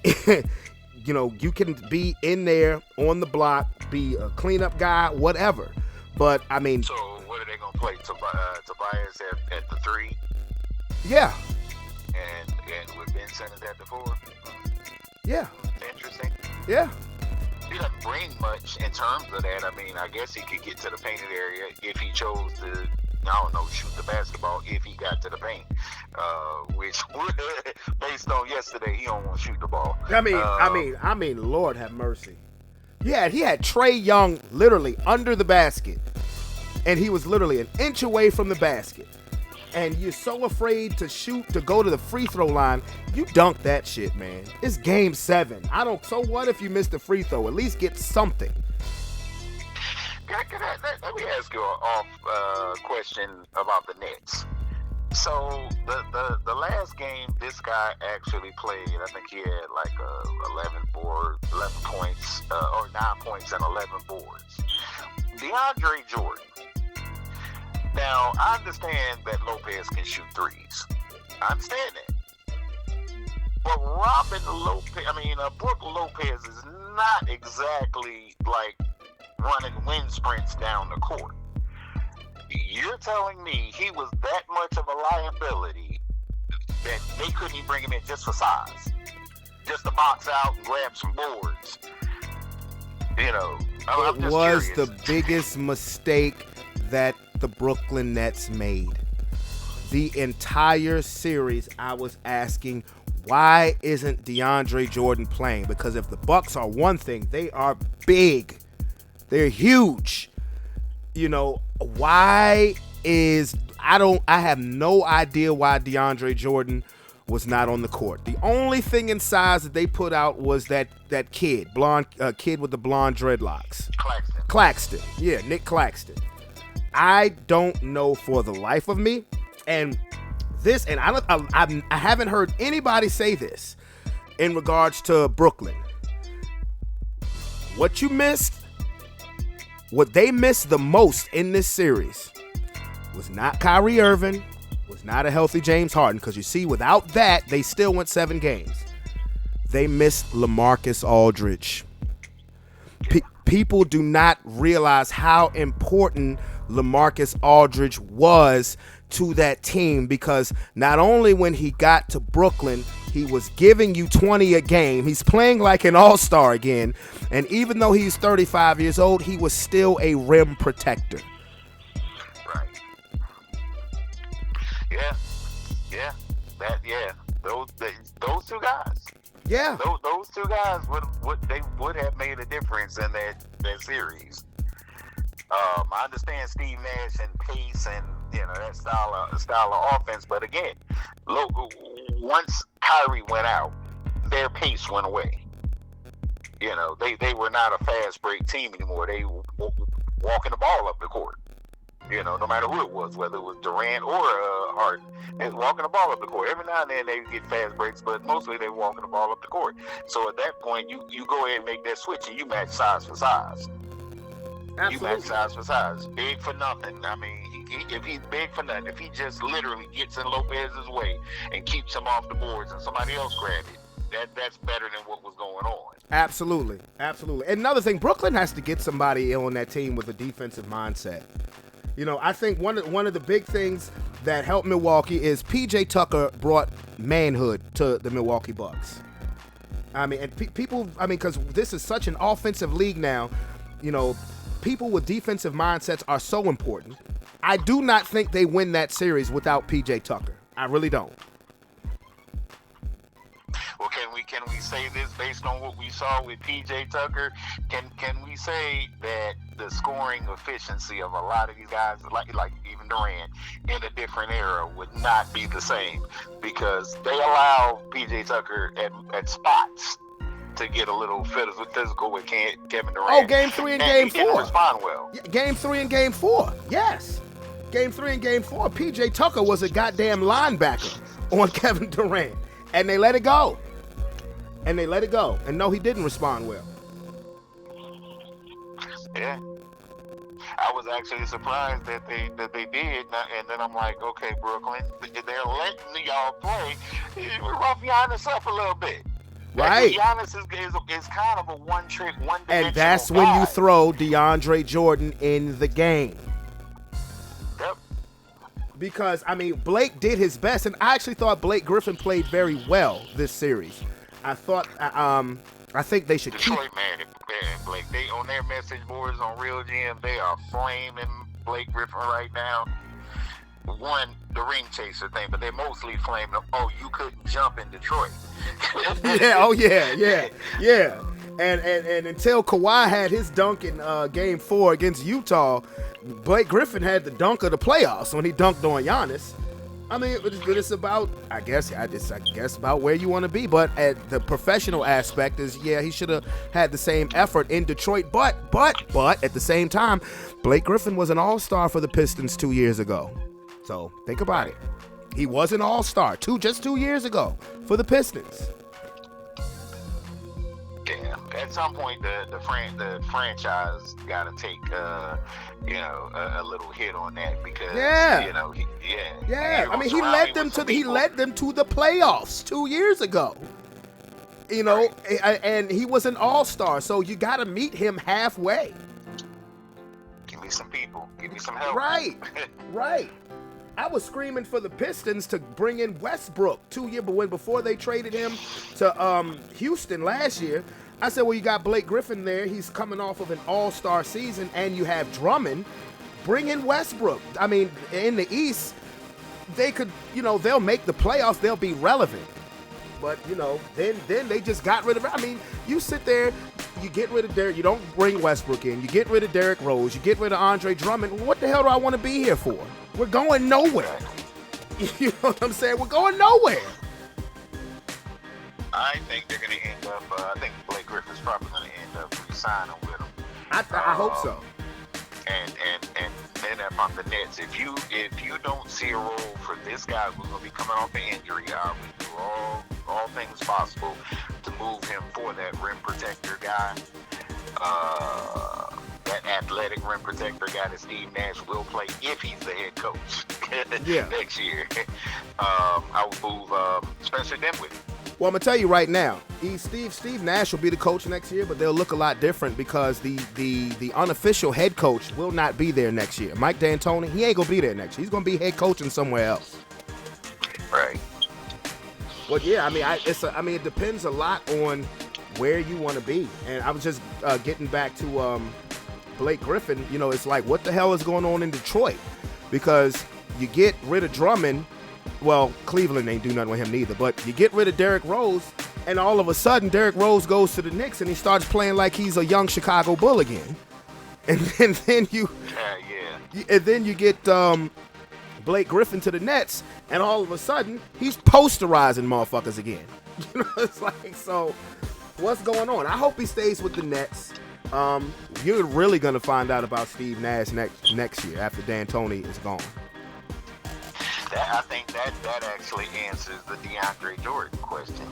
you can be in there on the block, be a cleanup guy, whatever. But, So what are they going to play? Tobias at the 3? Yeah. And with Ben Simmons at the 4? Yeah. Interesting. Yeah. He doesn't bring much in terms of that. I guess he could get to the painted area if he chose to, shoot the basketball if he got to the paint. Which, based on yesterday, he don't want to shoot the ball. Lord have mercy. Yeah, he had Trae Young literally under the basket, and he was literally an inch away from the basket. And you're so afraid to shoot, to go to the free throw line, you dunk that shit, man. It's game 7. So what if you missed the free throw? At least get something. Let me ask you an off question about the Nets. So the last game this guy actually played, I think he had like 11 points, or 9 points and 11 boards. DeAndre Jordan. Now, I understand that Lopez can shoot threes. I understand that. But Brooke Lopez is not exactly like running wind sprints down the court. You're telling me he was that much of a liability that they couldn't even bring him in just for size? Just to box out and grab some boards? I'm just was curious. The biggest mistake that the Brooklyn Nets made. The entire series, I was asking, why isn't DeAndre Jordan playing? Because if the Bucks are one thing, they are big. They're huge. I have no idea why DeAndre Jordan was not on the court. The only thing in size that they put out was that kid, blonde kid with the blonde dreadlocks. Claxton. Yeah, Nick Claxton. I don't know for the life of me, and I haven't heard anybody say this in regards to Brooklyn. What they missed the most in this series was not Kyrie Irving, was not a healthy James Harden, because you see, without that, they still went 7 games. They missed LaMarcus Aldridge. People do not realize how important LaMarcus Aldridge was to that team, because not only when he got to Brooklyn, he was giving you 20 a game. He's playing like an all-star again. And even though he's 35 years old, he was still a rim protector. Right. Yeah. Those two guys. Yeah. Those two guys would have made a difference in that series. I understand Steve Nash and pace and that style of offense, but again, look, once Kyrie went out, their pace went away. They were not a fast break team anymore. They were walking the ball up the court. No matter who it was, whether it was Durant or Harden, they was walking the ball up the court. Every now and then they get fast breaks, but mostly they were walking the ball up the court. So at that point, you go ahead and make that switch, and you match size for size. Absolutely. You match size for size. Big for nothing. I mean, if he's big for nothing, if he just literally gets in Lopez's way and keeps him off the boards and somebody else grab it, that's better than what was going on. Absolutely. And another thing, Brooklyn has to get somebody on that team with a defensive mindset. I think one of the big things that helped Milwaukee is PJ Tucker brought manhood to the Milwaukee Bucks. I mean, and people, because this is such an offensive league now, people with defensive mindsets are so important. I do not think they win that series without PJ Tucker. I really don't. Well, can we say this based on what we saw with PJ Tucker? Can we say that the scoring efficiency of a lot of these guys, like even Durant, in a different era would not be the same, because they allow PJ Tucker at spots to get a little physical with Kevin Durant. Oh, Game 3 and Game 4. He didn't respond well. Game 3 and Game 4. Yes. Game 3 and Game 4. PJ Tucker was a goddamn linebacker on Kevin Durant. And they let it go. And no, he didn't respond well. Yeah. I was actually surprised that they did, and then I'm like, okay, Brooklyn, they're letting y'all play. Rough Giannis up a little bit. Right. Giannis is kind of a one-trick, one-dimensional And that's guy. when you throw DeAndre Jordan in the game. Yep. Because, Blake did his best, and I actually thought Blake Griffin played very well this series. I think they should Detroit, man, Blake, they on their message boards on Real GM, they are flaming Blake Griffin right now. One, the ring chaser thing, but they're mostly flaming him. Oh, you couldn't jump in Detroit. Yeah. And until Kawhi had his dunk in Game 4 against Utah, Blake Griffin had the dunk of the playoffs when he dunked on Giannis. It's about, I guess about where you want to be. But at the professional aspect is, he should have had the same effort in Detroit. But at the same time, Blake Griffin was an all-star for the Pistons 2 years ago. So think about it. He was an all-star just 2 years ago for the Pistons. Yeah, at some point the franchise got to take a little hit on that, because he led them to the playoffs 2 years ago. And he was an all-star, so you got to meet him halfway. Give me some people, give me some help. Right. I was screaming for the Pistons to bring in Westbrook 2 years, but before they traded him to Houston last year, I said, well, you got Blake Griffin there. He's coming off of an all-star season, and you have Drummond. Bring in Westbrook. In the East, they could, they'll make the playoffs. They'll be relevant. But, then they just got rid of it. You sit there, you get rid of Derrick. You don't bring Westbrook in. You get rid of Derrick Rose. You get rid of Andre Drummond. What the hell do I want to be here for? We're going nowhere. You know what I'm saying? We're going nowhere. I think they're going to end up. I think Blake Griffin's probably going to end up re-signing with him. I hope so. And then up on the Nets, if you don't see a role for this guy who's going to be coming off an injury, I would do all things possible to move him for that rim protector guy. That athletic rim protector guy that Steve Nash will play if he's the head coach next year. I would move Spencer Dinwiddie. Well, I'm gonna tell you right now, Steve Nash will be the coach next year, but they'll look a lot different because the unofficial head coach will not be there next year. Mike D'Antoni, he ain't gonna be there next year. He's gonna be head coaching somewhere else. Right. Well, yeah, I mean, it depends a lot on where you want to be. And I was just getting back to Blake Griffin. You know, it's like, what the hell is going on in Detroit? Because you get rid of Drummond. Well, Cleveland ain't do nothing with him neither, but you get rid of Derrick Rose, and all of a sudden Derrick Rose goes to the Knicks and he starts playing like he's a young Chicago Bull again. And then you get Blake Griffin to the Nets, and all of a sudden he's posterizing motherfuckers again. You know, it's like, so what's going on? I hope he stays with the Nets. You're really gonna find out about Steve Nash next year after D'Antoni is gone. I think that actually answers the DeAndre Jordan question.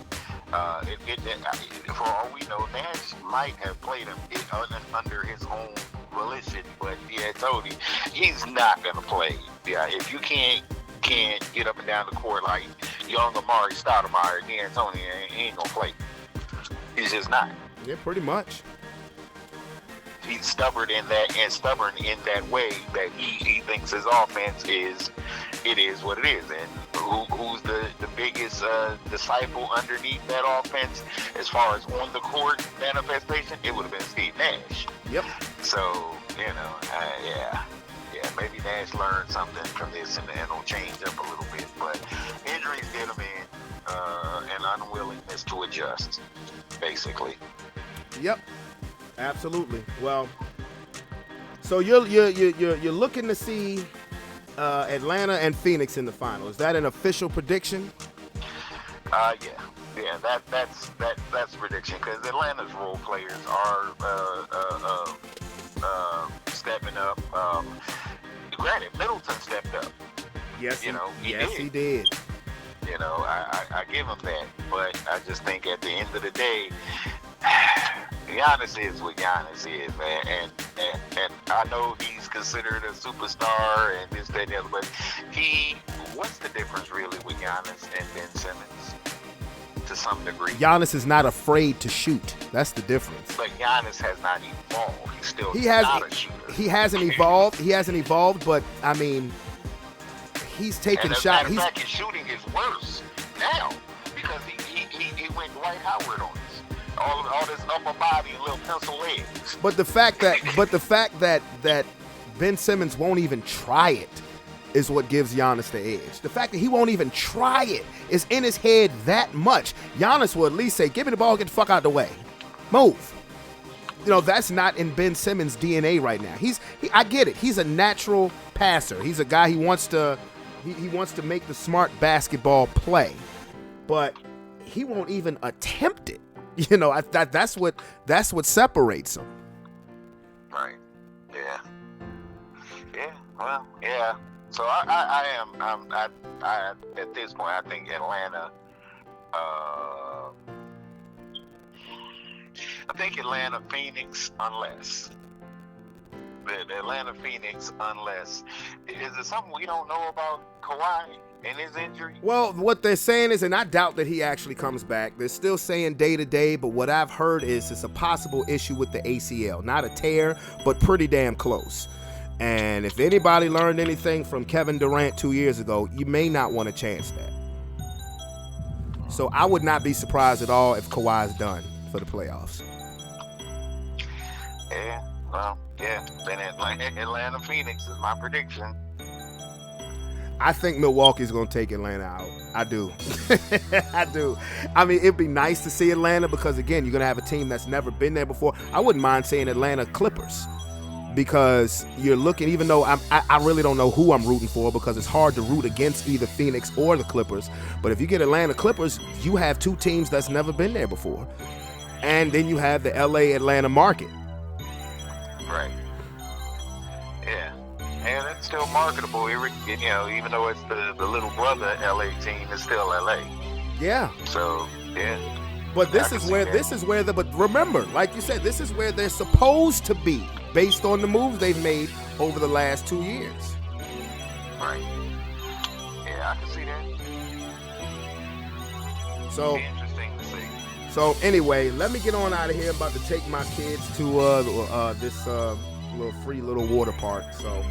For all we know, Nash might have played him under his own volition, but yeah, Tony, he's not gonna play. Yeah, if you can't get up and down the court like young Amari Stoudemire, D'Antoni ain't gonna play. He's just not. Yeah, pretty much. He's stubborn in that way that he thinks his offense is what it is. And who's the biggest disciple underneath that offense as far as on the court manifestation? It would have been Steve Nash. Yep. So, maybe Nash learned something from this and it'll change up a little bit. But injuries get him in, and unwillingness to adjust, basically. Yep. Absolutely. Well, so you're looking to see Atlanta and Phoenix in the final. Is that an official prediction? Yeah. That's a prediction because Atlanta's role players are stepping up. Granted, Middleton stepped up. Yes, he did. You know, I give him that, but I just think at the end of the day, Giannis is what Giannis is, man, and I know he's considered a superstar and this, that, and the other, but what's the difference really with Giannis and Ben Simmons to some degree? Giannis is not afraid to shoot. That's the difference. But Giannis has not evolved. He's still not a shooter. He hasn't evolved, but I mean, he's taking shots. Matter of fact, his shooting is worse now because he went Dwight Howard on us. All this upper body and little pencil legs. But the fact that Ben Simmons won't even try it is what gives Giannis the edge. The fact that he won't even try it is in his head that much. Giannis will at least say, "Give me the ball, get the fuck out of the way, move." You know, that's not in Ben Simmons' DNA right now. I get it. He's a natural passer. He's a guy he wants to make the smart basketball play, but he won't even attempt it. You know, that's what separates them. Right. Yeah. Yeah. Well. Yeah. So I at this point I think Atlanta. I think Atlanta, Phoenix, unless the Atlanta, Phoenix, unless is there something we don't know about Kawhi and his injury? Well, what they're saying is, and I doubt that he actually comes back. They're still saying day to day, but what I've heard is it's a possible issue with the ACL. Not a tear, but pretty damn close. And if anybody learned anything from Kevin Durant 2 years ago, you may not want to chance that. So I would not be surprised at all if Kawhi's done for the playoffs. Yeah, well, yeah. Then Atlanta, Phoenix is my prediction. I think Milwaukee's going to take Atlanta out. I do. I do. I mean, it'd be nice to see Atlanta because, again, you're going to have a team that's never been there before. I wouldn't mind saying Atlanta Clippers. because you're looking, even though I really don't know who I'm rooting for, because it's hard to root against either Phoenix or the Clippers. But if you get Atlanta Clippers, you have two teams that's never been there before. And then you have the LA-Atlanta market. Right. Yeah. And it's still marketable. Even though it's the little brother LA team, it's still LA. Yeah. So, yeah. But but remember, like you said, this is where they're supposed to be based on the moves they've made over the last 2 years. Right. Yeah, I can see that. So, it'll be interesting to see. So anyway, let me get on out of here. I'm about to take my kids to this little water park. So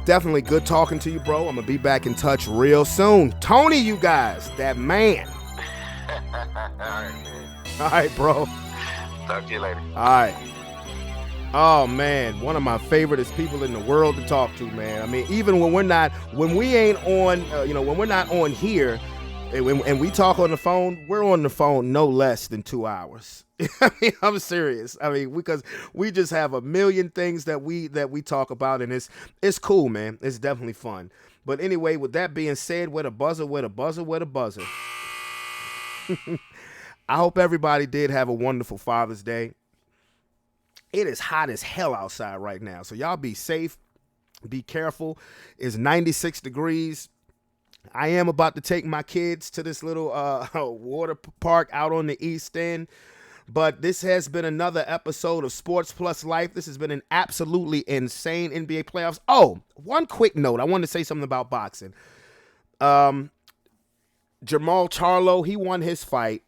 definitely good talking to you, bro. I'm gonna be back in touch real soon. Tony, you guys, that man. All right, man. All right, bro. Talk to you later. All right. Oh man, one of my favoriteest people in the world to talk to, man. I mean, even when we're not on here, and we talk on the phone, we're on the phone no less than 2 hours. I mean, I'm serious. I mean, because we just have a million things that we talk about, and it's cool, man. It's definitely fun. But anyway, with that being said, where the buzzer. I hope everybody did have a wonderful Father's Day. It is hot as hell outside right now, so y'all be safe, be careful. It's 96 degrees. I am about to take my kids to this little water park out on the East End. But this has been another episode of Sports Plus Life. This has been an absolutely insane NBA playoffs. Oh, one quick note. I wanted to say something about boxing. Jamal Charlo, he won his fight,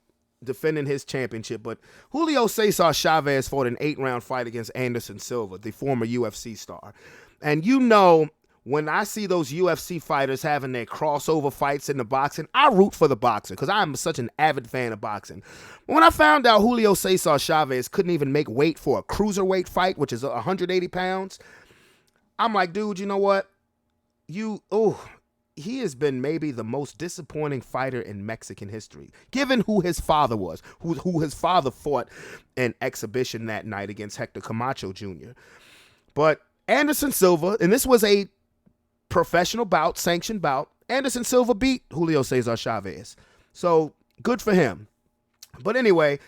defending his championship. But Julio Cesar Chavez fought an 8-round fight against Anderson Silva, the former UFC star. And you know, when I see those UFC fighters having their crossover fights in the boxing, I root for the boxer because I'm such an avid fan of boxing. When I found out Julio Cesar Chavez couldn't even make weight for a cruiserweight fight, which is 180 pounds, I'm like, dude, you know what? He has been maybe the most disappointing fighter in Mexican history, given who his father was, who his father fought an exhibition that night against Hector Camacho Jr. But Anderson Silva, and this was a professional bout, sanctioned bout, Anderson Silva beat Julio Cesar Chavez. So good for him. But anyway,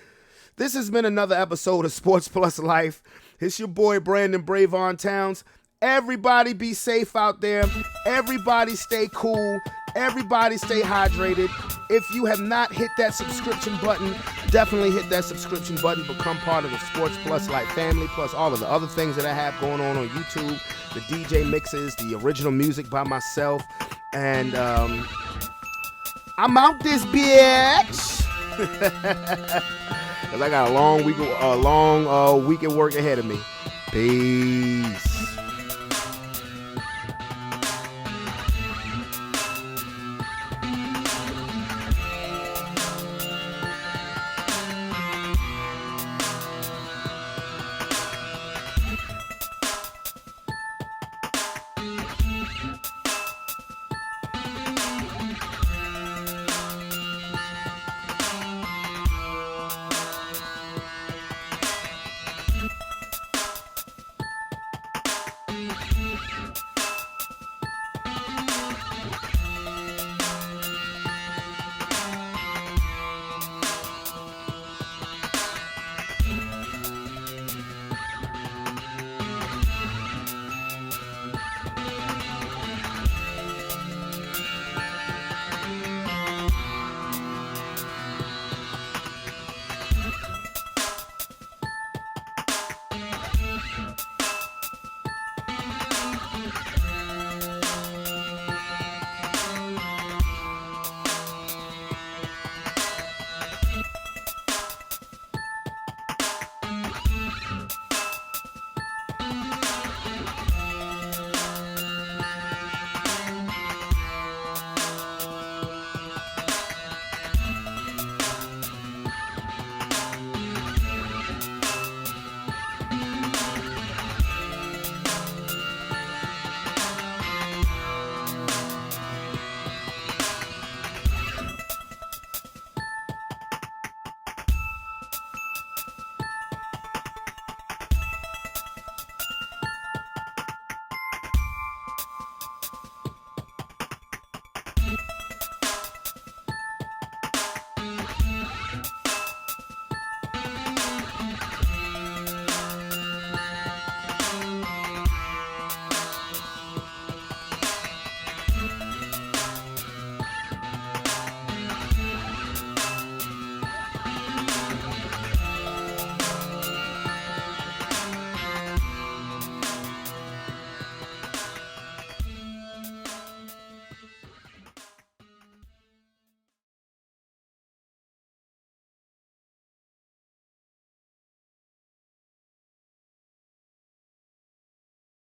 this has been another episode of Sports Plus Life. It's your boy Brandon Brevon Towns. Everybody be safe out there. Everybody stay cool. Everybody stay hydrated. If you have not hit that subscription button, definitely hit that subscription button. Become part of the Sports Plus Life family, plus all of the other things that I have going on YouTube, the DJ mixes, the original music by myself. And I'm out this bitch. Because I got a long week of work ahead of me. Peace.